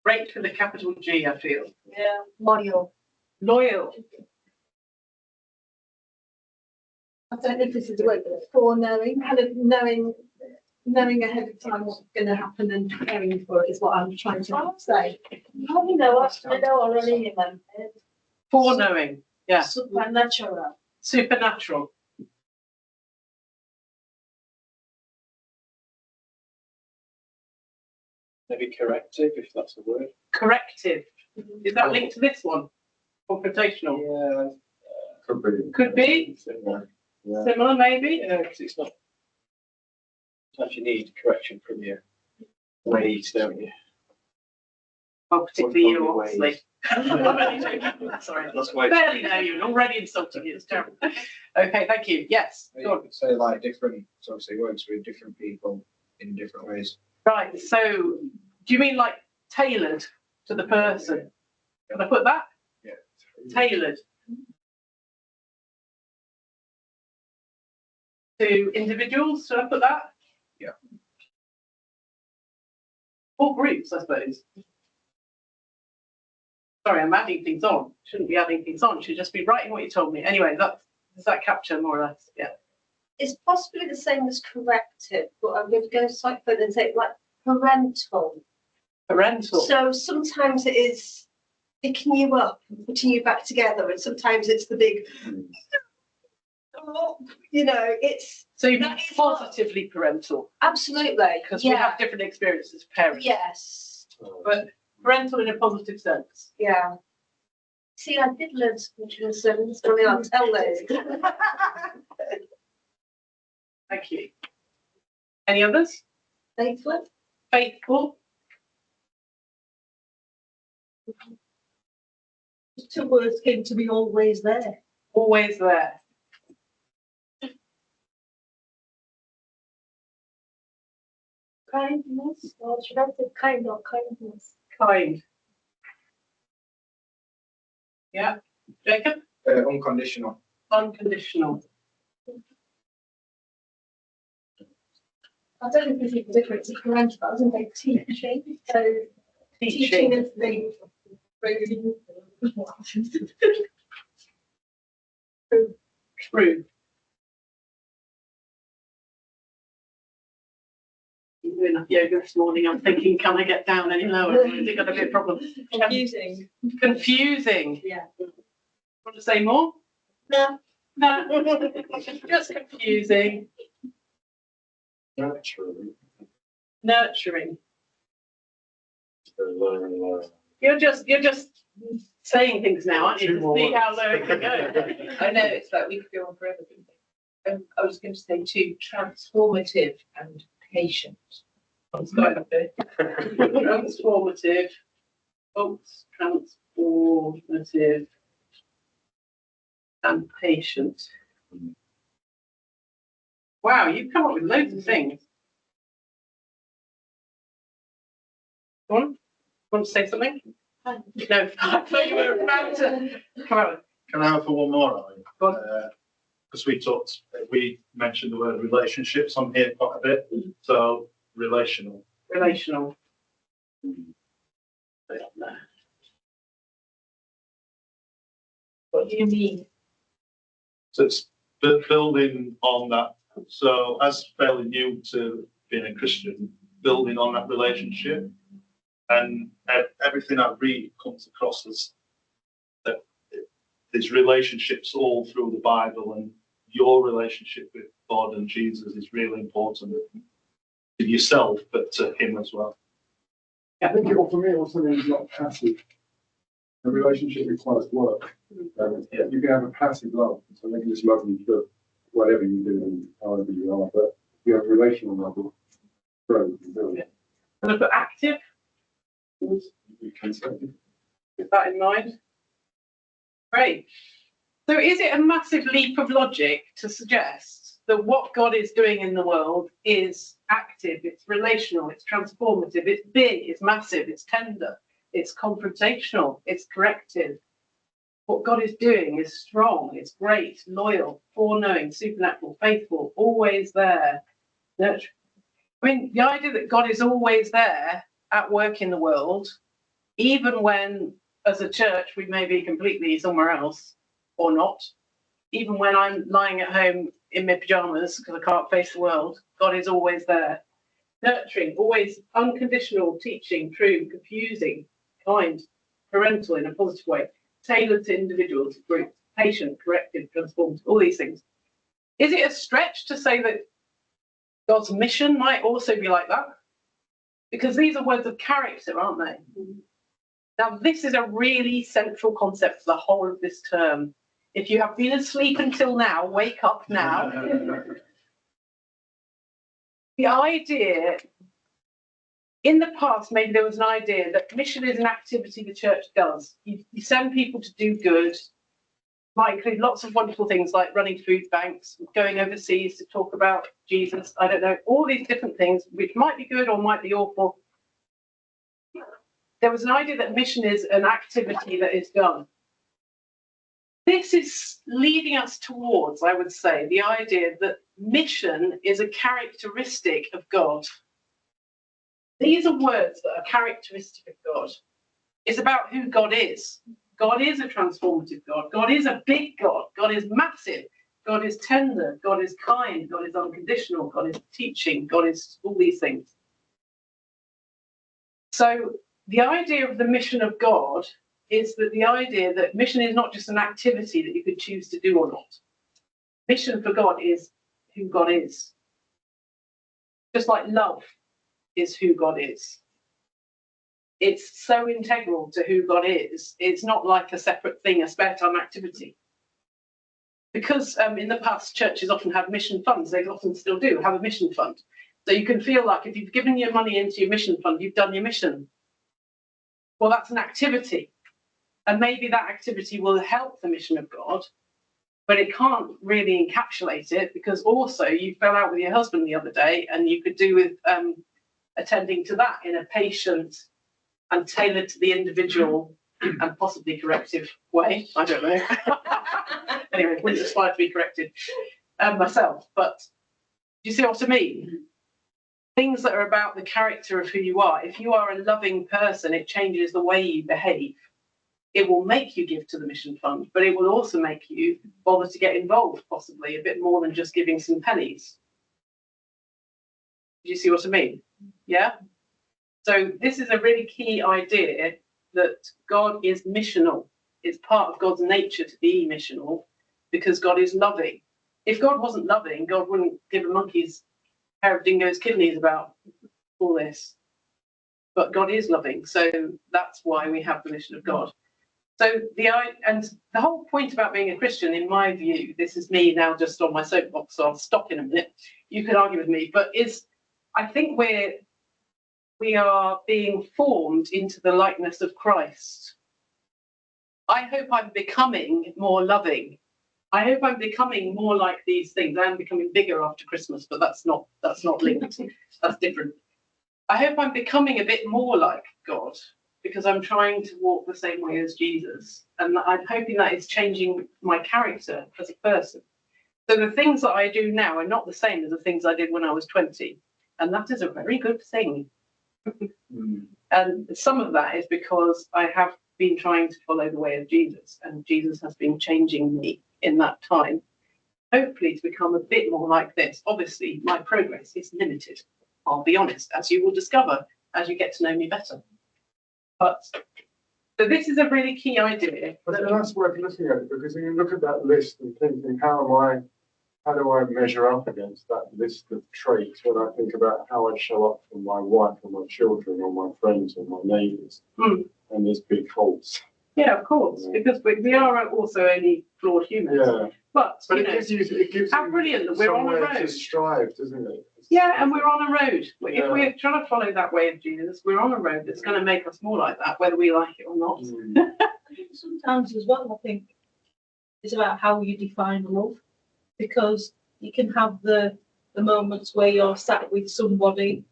Great with a capital G, I feel. Yeah, loyal. Loyal. I don't know if this is the word, but foreknowing, kind of knowing ahead of time what's going to happen and preparing for it is what I'm trying to say. How do you know what I know already in my head? Foreknowing. Yeah. Supernatural. Supernatural. Maybe corrective, if that's a word. Corrective. Is that linked to this one? Confrontational. Yeah. Could be. Could be. Yeah. Similar, maybe. Yeah, because it's not. Sometimes you need correction from your ways, don't you? Well, particularly you, From your obviously. ways. I'm only joking. Sorry. That's why. Barely know you and already insulting you. It's terrible. Okay, thank you. Yes. Go You on. could say like different, so obviously it works with different people in different ways. Right. So, do you mean like tailored to the person? Can I put that? Yeah. Tailored to individuals. Should I put that? Yeah. Or groups, I suppose. Sorry, I'm adding things on. Shouldn't be adding things on. Should just be writing what you told me. Anyway, does that capture more or less? Yeah. It's possibly the same as corrective, but I'm going to go slightly further and say like parental. Parental. So sometimes it is picking you up and putting you back together, and sometimes it's the big, you know, it's So you mean that is positively parental, absolutely because we have different experiences as parents. Yes. But parental in a positive sense. Yeah. See, I did learn some sermons, only I'll tell those. Thank you. Any others? Faithful. Faithful. Two words came to me: always there. Always there. Kindness, or should I say kind or kindness? Kind. Yeah. Jacob? Unconditional. Unconditional. I don't know if this is the difference. It's parental, but I was going to say teaching. So teaching is the True. I'm doing enough yoga this morning. I'm thinking, can I get down any lower? Is it going to be a problem? confusing. Confusing. Yeah. Want to say more? No. No. Just confusing. Naturally. Nurturing. Learn. You're just saying things now, aren't you? To see how low it can go. I know, it's like we could go on forever. couldn't we? I was going to say too, transformative and patient. It's quite a bit. Transformative. Oops, transformative and patient. Wow, you've come up with loads of things. Go on. Want to say something? No, I thought you were about to. Come on. Can I have for one more, Ali? Go on. Because we mentioned the word relationships on here quite a bit. So relational. Relational. What do you mean? So it's building on that. So as fairly new to being a Christian, building on that relationship, and everything I read comes across as that there's relationships all through the Bible, and your relationship with God and Jesus is really important to yourself, but to Him as well. I think for me also means not passive. A relationship requires work. You can have a passive love, so they can just love you for whatever you do and however you are, but you have a relational love that grows and builds. Can I put active? You can say. With that in mind. Great. So is it a massive leap of logic to suggest that what God is doing in the world is active, it's relational, it's transformative, it's big, it's massive, it's tender, it's confrontational, it's corrective? What God is doing is strong, it's great, loyal, foreknowing, supernatural, faithful, always there. Nurture. I mean, the idea that God is always there at work in the world, even when, as a church, we may be completely somewhere else or not, even when I'm lying at home in my pajamas because I can't face the world, God is always there. Nurturing, always unconditional, teaching, true, confusing, kind, parental in a positive way, tailored to individuals, groups, patient, corrective, transformative, all these things. Is it a stretch to say that God's mission might also be like that? Because these are words of character, aren't they? Now, this is a really central concept for the whole of this term. If you have been asleep until now, wake up now. The idea, in the past, maybe there was an idea that mission is an activity the church does. You send people to do good, might include lots of wonderful things like running food banks, going overseas to talk about Jesus, I don't know, all these different things, which might be good or might be awful. There was an idea that mission is an activity that is done. This is leading us towards, I would say, the idea that mission is a characteristic of God. These are words that are characteristic of God. It's about who God is. God is a transformative God. God is a big God. God is massive. God is tender. God is kind. God is unconditional. God is teaching. God is all these things. So the idea of the mission of God is that the idea that mission is not just an activity that you could choose to do or not. Mission for God is who God is. Just like love is who God is. It's so integral to who God is. It's not like a separate thing, a spare time activity. Because in the past, churches often have mission funds. They often still do have a mission fund. So you can feel like if you've given your money into your mission fund, you've done your mission. Well, that's an activity. And maybe that activity will help the mission of God, but it can't really encapsulate it, because also you fell out with your husband the other day, and you could do with attending to that in a patient and tailored to the individual and possibly corrective way. I don't know. Anyway, wouldn't aspire to be corrected myself, but do you see what I mean? Things that are about the character of who you are. If you are a loving person, it changes the way you behave. It will make you give to the mission fund, but it will also make you bother to get involved, possibly a bit more than just giving some pennies. Do you see what I mean? Yeah? So this is a really key idea, that God is missional. It's part of God's nature to be missional, because God is loving. If God wasn't loving, God wouldn't give a monkey's pair of dingo's kidneys about all this. But God is loving, so that's why we have the mission of God. So the whole point about being a Christian, in my view, this is me now just on my soapbox, so I'll stop in a minute. You can argue with me, but I think we are being formed into the likeness of Christ. I hope I'm becoming more loving. I hope I'm becoming more like these things. I am becoming bigger after Christmas, but that's not linked. That's different. I hope I'm becoming a bit more like God, because I'm trying to walk the same way as Jesus. And I'm hoping that it's changing my character as a person. So the things that I do now are not the same as the things I did when I was 20. And that is a very good thing. And some of that is because I have been trying to follow the way of Jesus, and Jesus has been changing me in that time, hopefully to become a bit more like this. Obviously, my progress is limited, I'll be honest, as you will discover as you get to know me better. But so this is a really key idea. But that's worth looking at, because when you look at that list and thinking, how do I measure up against that list of traits when I think about how I show up for my wife or my children or my friends or my neighbours? And there's big faults. Yeah, of course, because we are also only flawed humans. Yeah. But it gives you how brilliant that we're on a road. To strive, doesn't it? Yeah, and we're on a road. Yeah. If we're trying to follow that way of Jesus, we're on a road that's going to make us more like that, whether we like it or not. Sometimes as well, I think it's about how you define love, because you can have the moments where you're sat with somebody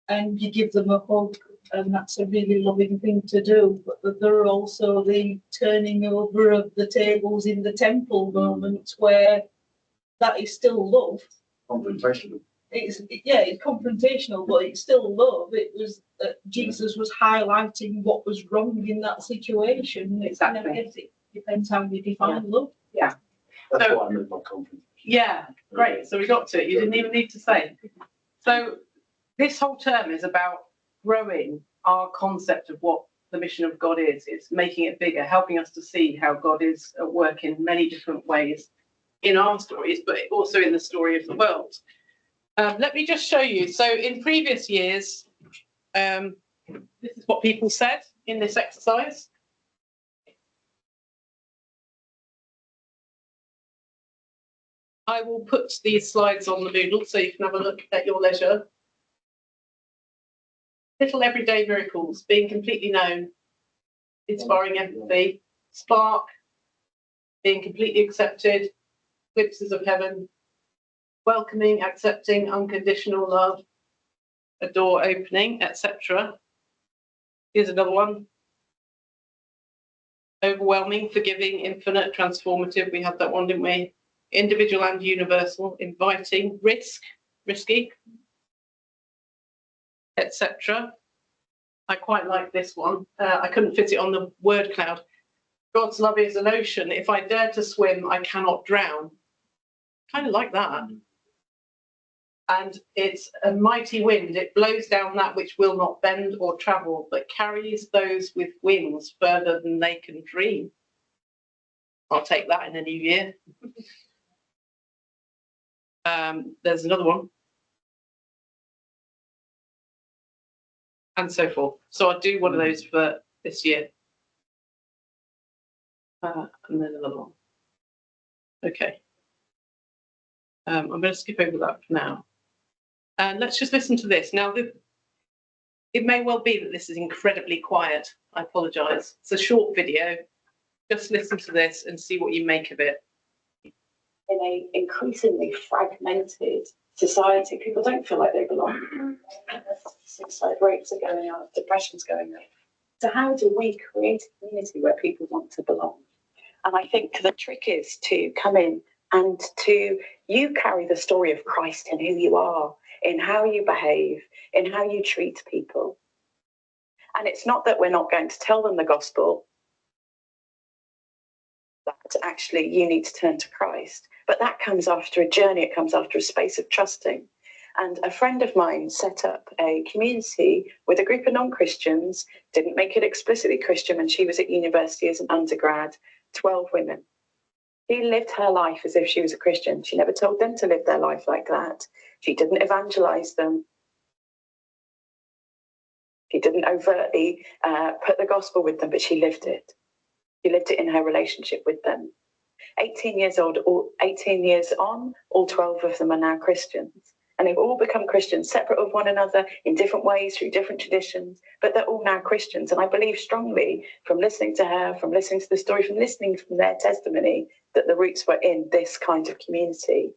and you give them a hug, and that's a really loving thing to do. But there are also the turning over of the tables in the temple moments where that is still love. Confrontational. It's confrontational, but it's still love. It was Jesus was highlighting what was wrong in that situation. Exactly. It depends how you define love. Yeah. That's what I meant by confrontation. Yeah, great. So we got to it. You didn't even need to say. So this whole term is about growing our concept of what the mission of God is. It's making it bigger, helping us to see how God is at work in many different ways in our stories, but also in the story of the world. Let me just show you. So in previous years, this is what people said in this exercise. I will put these slides on the Moodle so you can have a look at your leisure. Little everyday miracles, being completely known, inspiring empathy, spark, being completely accepted, glimpses of heaven, welcoming, accepting, unconditional love, a door opening, etc. Here's another one. Overwhelming, forgiving, infinite, transformative. We had that one, didn't we? Individual and universal, inviting, risk, risky, etc. I quite like this one. I couldn't fit it on the word cloud. God's love is an ocean. If I dare to swim, I cannot drown. Kind of like that. And it's a mighty wind. It blows down that which will not bend or travel, but carries those with wings further than they can dream. I'll take that in the new year. There's another one. And so forth. So I'll do one of those for this year. And then another one. Okay. I'm going to skip over that for now. And let's just listen to this. Now, it may well be that this is incredibly quiet. I apologise. It's a short video. Just listen to this and see what you make of it. In an increasingly fragmented society, people don't feel like they belong. Suicide rates are going up, depression's going up. So how do we create a community where people want to belong? And I think the trick is to come in and you carry the story of Christ in who you are, in how you behave, in how you treat people. And it's not that we're not going to tell them the gospel, that actually you need to turn to Christ. But that comes after a journey, it comes after a space of trusting. And a friend of mine set up a community with a group of non-Christians, didn't make it explicitly Christian when she was at university as an undergrad, 12 women. She lived her life as if she was a Christian. She never told them to live their life like that. She didn't evangelize them. She didn't overtly put the gospel with them, but she lived it. She lived it in her relationship with them. 18 years on, all 12 of them are now Christians. And they've all become Christians, separate of one another in different ways, through different traditions, but they're all now Christians. And I believe strongly from listening to her, from listening to the story, from listening from their testimony, that the roots were in this kind of community.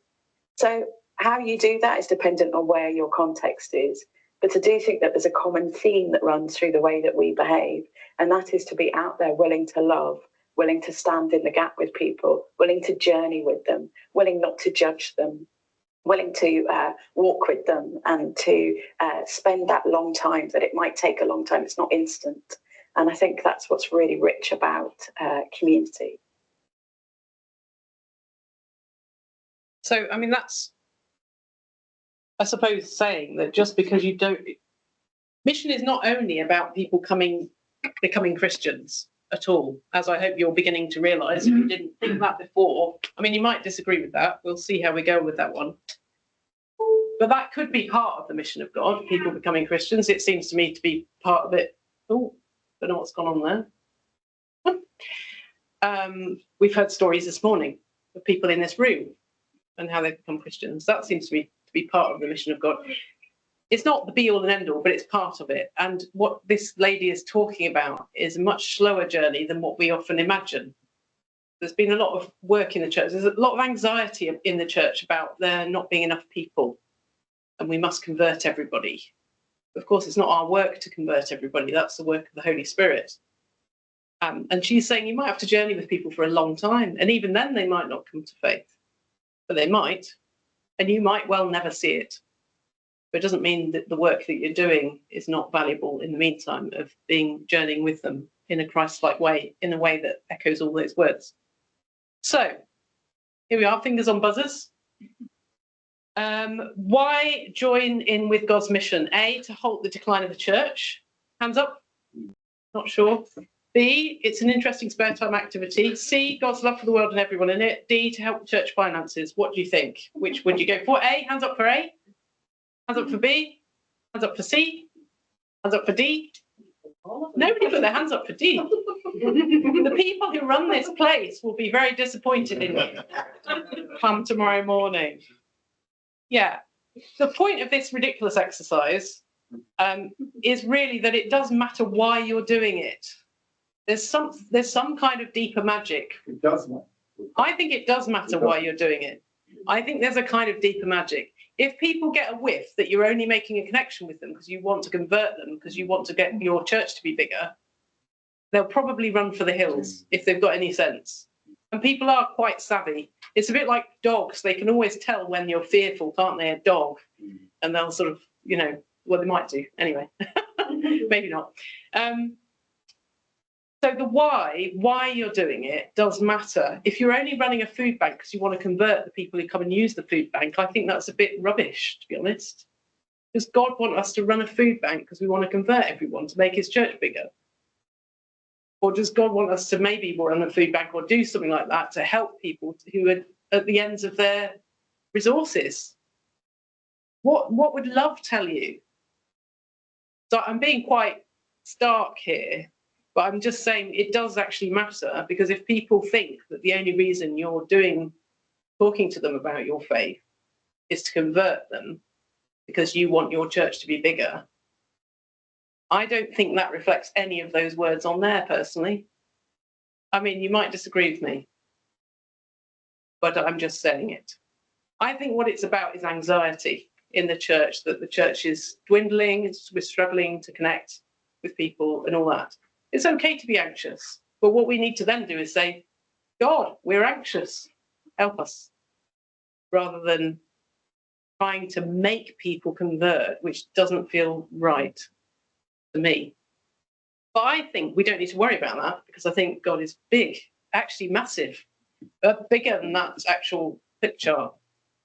So how you do that is dependent on where your context is. But I do think that there's a common theme that runs through the way that we behave, and that is to be out there willing to love, willing to stand in the gap with people, willing to journey with them, willing not to judge them, willing to walk with them and to spend that long time, that it might take a long time, it's not instant. And I think that's what's really rich about community. So, I mean, that's, I suppose, saying that just because you don't, mission is not only about people becoming Christians at all, as I hope you're beginning to realise. If you didn't think that before, I mean, you might disagree with that. We'll see how we go with that one. But that could be part of the mission of God, people becoming Christians. It seems to me to be part of it. Oh, don't know what's gone on there. We've heard stories this morning of people in this room and how they've become Christians. That seems to me to be part of the mission of God. It's not the be all and end all, but it's part of it. And what this lady is talking about is a much slower journey than what we often imagine. There's been a lot of work in the church. There's a lot of anxiety in the church about there not being enough people and we must convert everybody. Of course, it's not our work to convert everybody. That's the work of the Holy Spirit. And she's saying you might have to journey with people for a long time. And even then, they might not come to faith. But they might. And you might well never see it. But it doesn't mean that the work that you're doing is not valuable in the meantime of journeying with them in a Christ-like way, in a way that echoes all those words. So, here we are, fingers on buzzers. Why join in with God's mission? A, to halt the decline of the church. Hands up. Not sure. B, it's an interesting spare time activity. C, God's love for the world and everyone in it. D, to help church finances. What do you think? Which would you go for? A, hands up for A. Hands up for B. Hands up for C. Hands up for D. Nobody put their hands up for D. The people who run this place will be very disappointed in you come tomorrow morning. Yeah. The point of this ridiculous exercise is really that it does matter why you're doing it. There's some kind of deeper magic. It does matter. I think it does matter why you're doing it. I think there's a kind of deeper magic. If people get a whiff that you're only making a connection with them because you want to convert them, because you want to get your church to be bigger, they'll probably run for the hills if they've got any sense. And people are quite savvy. It's a bit like dogs. They can always tell when you're fearful, can't they? A dog. And they'll sort of, well, they might do anyway. Maybe not. So the why you're doing it does matter. If you're only running a food bank because you want to convert the people who come and use the food bank, I think that's a bit rubbish, to be honest. Does God want us to run a food bank because we want to convert everyone to make his church bigger? Or does God want us to maybe run a food bank or do something like that to help people who are at the ends of their resources? What would love tell you? So I'm being quite stark here. But I'm just saying it does actually matter, because if people think that the only reason you're talking to them about your faith is to convert them because you want your church to be bigger, I don't think that reflects any of those words on there, personally. I mean, you might disagree with me, but I'm just saying it. I think what it's about is anxiety in the church, that the church is dwindling, we're struggling to connect with people and all that. It's okay to be anxious, but what we need to then do is say, God, we're anxious, help us, rather than trying to make people convert, which doesn't feel right to me. But I think we don't need to worry about that, because I think God is big, actually massive, bigger than that actual picture.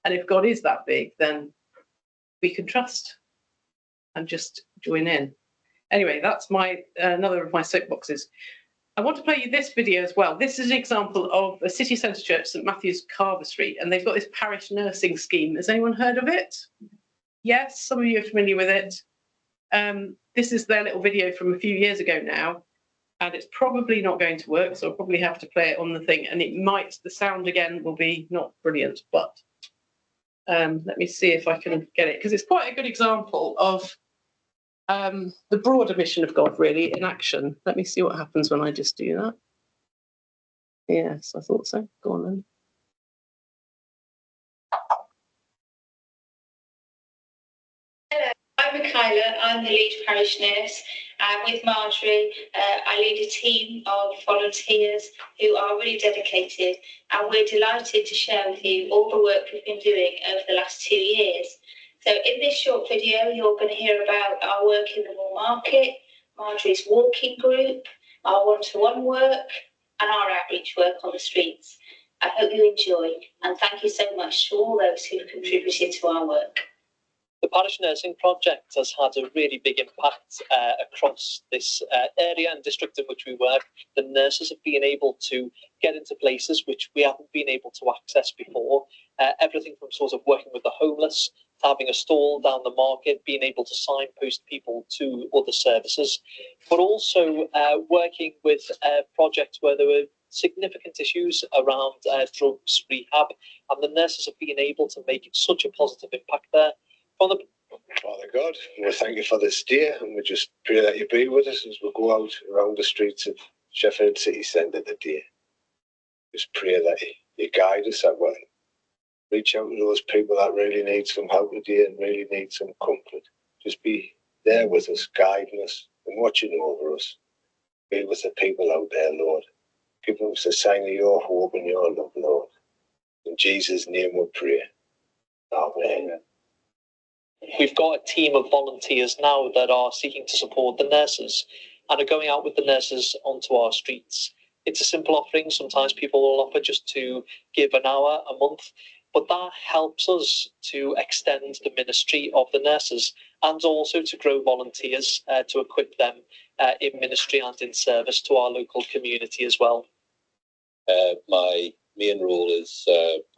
And if God is that big, then we can trust and just join in. Anyway, that's another of my soapboxes. I want to play you this video as well. This is an example of a city centre church, St Matthew's, Carver Street, and they've got this parish nursing scheme. Has anyone heard of it? Yes, some of you are familiar with it. This is their little video from a few years ago now, and it's probably not going to work, so I'll probably have to play it on the thing, and the sound again will be not brilliant, but let me see if I can get it, because it's quite a good example of the broader mission of God, really, in action. Let me see what happens when I just do that. Yes, I thought so. Go on then. Hello, I'm Michaela. I'm the lead parish nurse. And with Marjorie, I lead a team of volunteers who are really dedicated. And we're delighted to share with you all the work we've been doing over the last 2 years. So in this short video, you're going to hear about our work in the Wool Market, Marjorie's walking group, our one-to-one work, and our outreach work on the streets. I hope you enjoy, and thank you so much to all those who've contributed to our work. The parish nursing project has had a really big impact across this area and district in which we work. The nurses have been able to get into places which we haven't been able to access before. Everything from sort of working with the homeless, to having a stall down the market, being able to signpost people to other services, but also working with projects where there were significant issues around drugs rehab, and the nurses have been able to make such a positive impact there. Father God, we thank you for this day, and we just pray that you be with us as we go out around the streets of Sheffield City Centre today. Just pray that you guide us that way. Reach out to those people that really need some help today and really need some comfort. Just be there with us, guiding us and watching over us. Be with the people out there, Lord. Give us a sign of your hope and your love, Lord. In Jesus' name we pray. Amen. We've got a team of volunteers now that are seeking to support the nurses and are going out with the nurses onto our streets. It's a simple offering. Sometimes people will offer just to give an hour a month, but that helps us to extend the ministry of the nurses and also to grow volunteers to equip them in ministry and in service to our local community as well. My main role is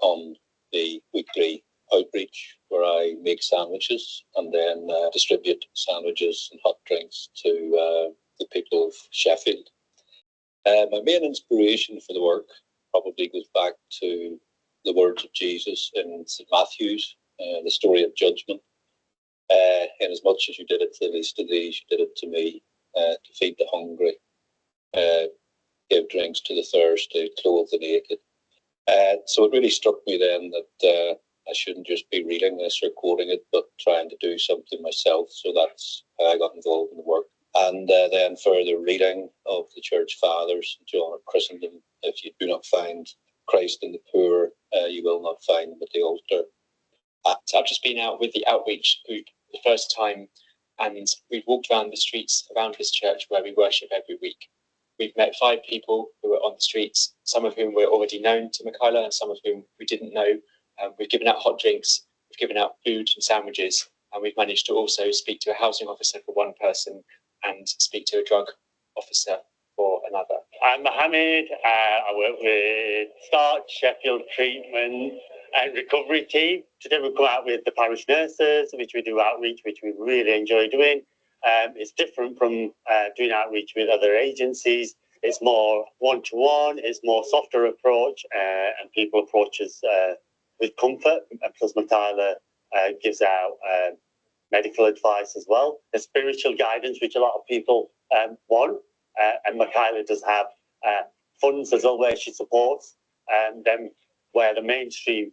on the weekly outreach, where I make sandwiches and then distribute sandwiches and hot drinks to the people of Sheffield. My main inspiration for the work probably goes back to the words of Jesus in St. Matthew's, the story of judgment. In as much as you did it to the least of these, you did it to me, to feed the hungry, give drinks to the thirsty, clothe the naked. So it really struck me then that I shouldn't just be reading this or quoting it, but trying to do something myself. So that's how I got involved in the work. And then further reading of the Church Fathers, John of Christendom. If you do not find Christ in the poor, you will not find him at the altar. So I've just been out with the outreach group the first time, and we've walked around the streets around this church where we worship every week. We've met 5 people who were on the streets, some of whom were already known to Michaela and some of whom we didn't know. We've given out hot drinks, we've given out food and sandwiches, and we've managed to also speak to a housing officer for one person and speak to a drug officer for another. I'm Mohammed. I work with Start, Sheffield Treatment and Recovery Team. Today we've come out with the parish nurses, which we do outreach, which we really enjoy doing. It's different from doing outreach with other agencies. It's more one-to-one, it's more softer approach, and people approach us with comfort. Plus Michaela gives out medical advice as well. The spiritual guidance, which a lot of people want. And Michaela does have funds as well where she supports them where the mainstream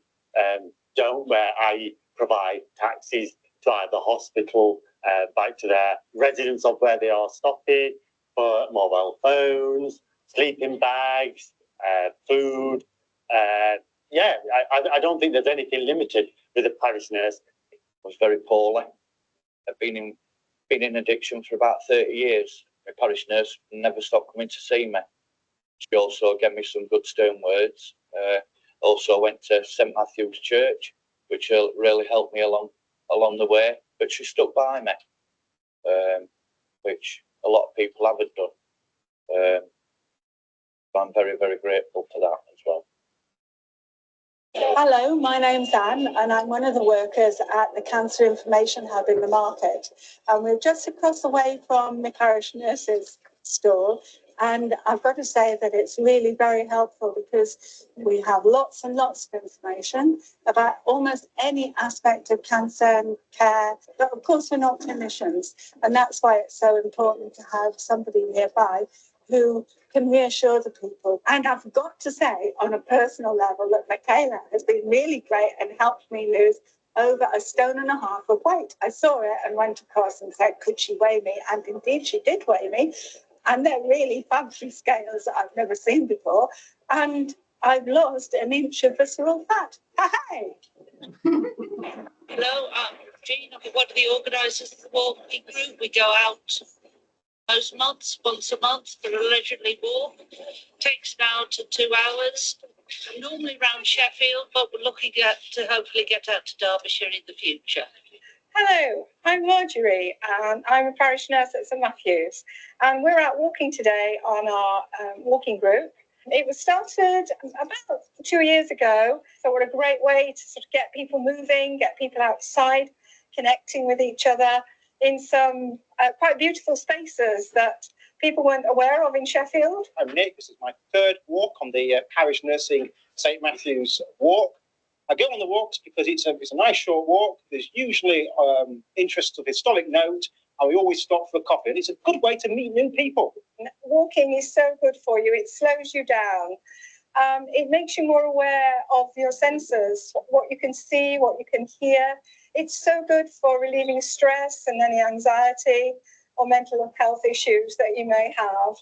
don't, where I provide taxis to either hospital, back to their residence of where they are stopping, for mobile phones, sleeping bags, food. I don't think there's anything limited with a parish nurse. I was very poorly. I've been in addiction for about 30 years. My parish nurse never stopped coming to see me. She also gave me some good stern words. Also went to St. Matthew's Church, which really helped me along the way. But she stuck by me, which a lot of people haven't done. I'm very, very grateful for that as well. Hello, my name's Anne and I'm one of the workers at the Cancer Information Hub in the market. And we're just across the way from the parish nurses store. And I've got to say that it's really very helpful because we have lots and lots of information about almost any aspect of cancer and care. But of course, we're not clinicians. And that's why it's so important to have somebody nearby who can reassure the people. And I've got to say, on a personal level, that Michaela has been really great and helped me lose over 1.5 stone of weight. I saw it and went across and said, could she weigh me? And indeed, she did weigh me. And they're really fancy scales that I've never seen before. And I've lost 1 inch of visceral fat. Hey! Hello, I'm Jean. I'm one of the organisers of the walking group. We go out most months, once a month, for a leisurely walk. Takes about 2 hours. Normally around Sheffield, but we're looking to hopefully get out to Derbyshire in the future. Hello, I'm Marjorie and I'm a parish nurse at St Matthew's and we're out walking today on our walking group. It was started about 2 years ago, so what a great way to sort of get people moving, get people outside, connecting with each other in some quite beautiful spaces that people weren't aware of in Sheffield. I'm Nick, this is my 3rd walk on the parish nursing St Matthew's walk. I go on the walks because it's a nice short walk. There's usually interest of historic note, and we always stop for a coffee. And it's a good way to meet new people. Walking is so good for you. It slows you down. It makes you more aware of your senses, what you can see, what you can hear. It's so good for relieving stress and any anxiety or mental health issues that you may have.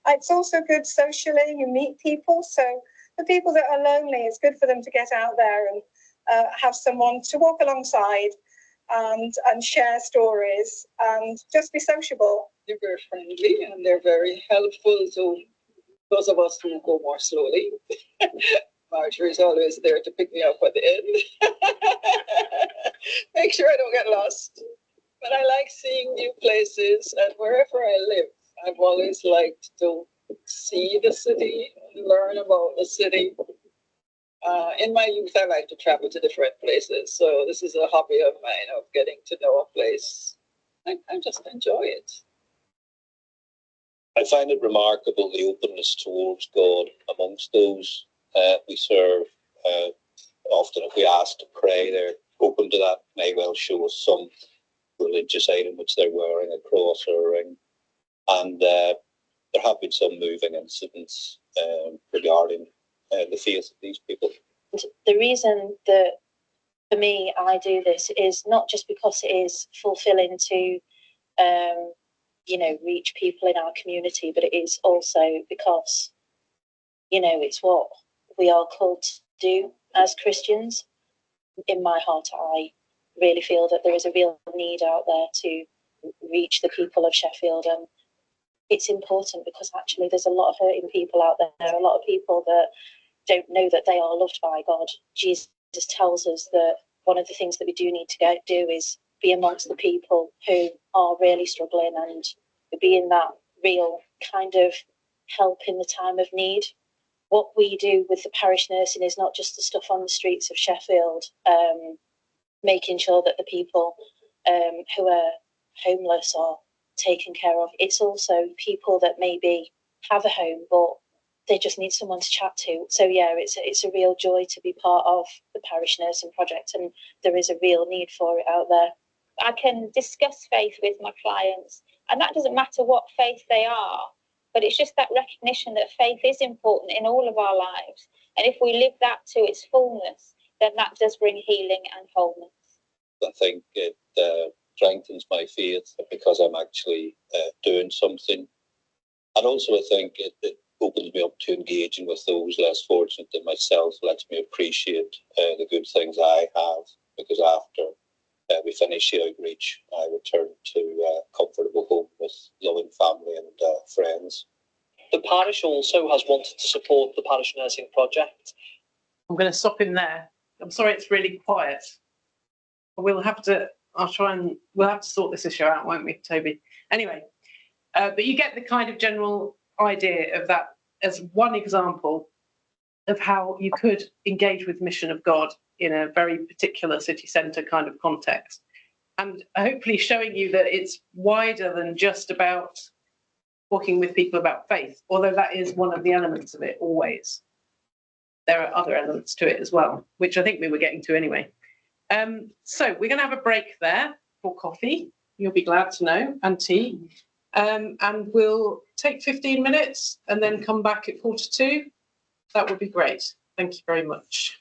It's also good socially. You meet people. So for people that are lonely, it's good for them to get out there and have someone to walk alongside and share stories and just be sociable. They're very friendly and they're very helpful to those of us who go more slowly. Marjorie is always there to pick me up at the end. Make sure I don't get lost. But I like seeing new places, and wherever I live, I've always liked to see the city, learn about the city. In my youth, I like to travel to different places. So this is a hobby of mine, of getting to know a place. I just enjoy it. I find it remarkable the openness towards God amongst those we serve. Often, if we ask to pray, they're open to that. May well show us some religious item which they're wearing, a cross or a ring. And there have been some moving incidents regarding the faith of these people. The reason that, for me, I do this is not just because it is fulfilling to, reach people in our community, but it is also because, it's what we are called to do as Christians. In my heart, I really feel that there is a real need out there to reach the people of Sheffield, and it's important because actually there's a lot of hurting people out there, a lot of people that don't know that they are loved by God. Jesus tells us that one of the things that we do need to do is be amongst the people who are really struggling and being that real kind of help in the time of need. What we do with the parish nursing is not just the stuff on the streets of Sheffield, making sure that the people who are homeless are taken care of. It's also people that maybe have a home, but they just need someone to chat to. So yeah, it's a real joy to be part of the parish nursing project, and there is a real need for it out there. I can discuss faith with my clients, and that doesn't matter what faith they are, but it's just that recognition that faith is important in all of our lives. And if we live that to its fullness, then that does bring healing and wholeness. I think it strengthens my faith because I'm actually doing something. And also I think it opens me up to engaging with those less fortunate than myself, lets me appreciate the good things I have, because after we finish the outreach, I return to a comfortable home with loving family and friends. The parish also has wanted to support the parish nursing project. I'm going to stop him there. I'm sorry it's really quiet. We'll have to sort this issue out, won't we, Toby? Anyway, but you get the kind of general idea of that as one example of how you could engage with mission of God in a very particular city centre kind of context. And hopefully showing you that it's wider than just about talking with people about faith, although that is one of the elements of it always. There are other elements to it as well, which I think we were getting to anyway. So we're going to have a break there for coffee, you'll be glad to know, and tea. And we'll take 15 minutes and then come back at 2:45. That would be great. Thank you very much.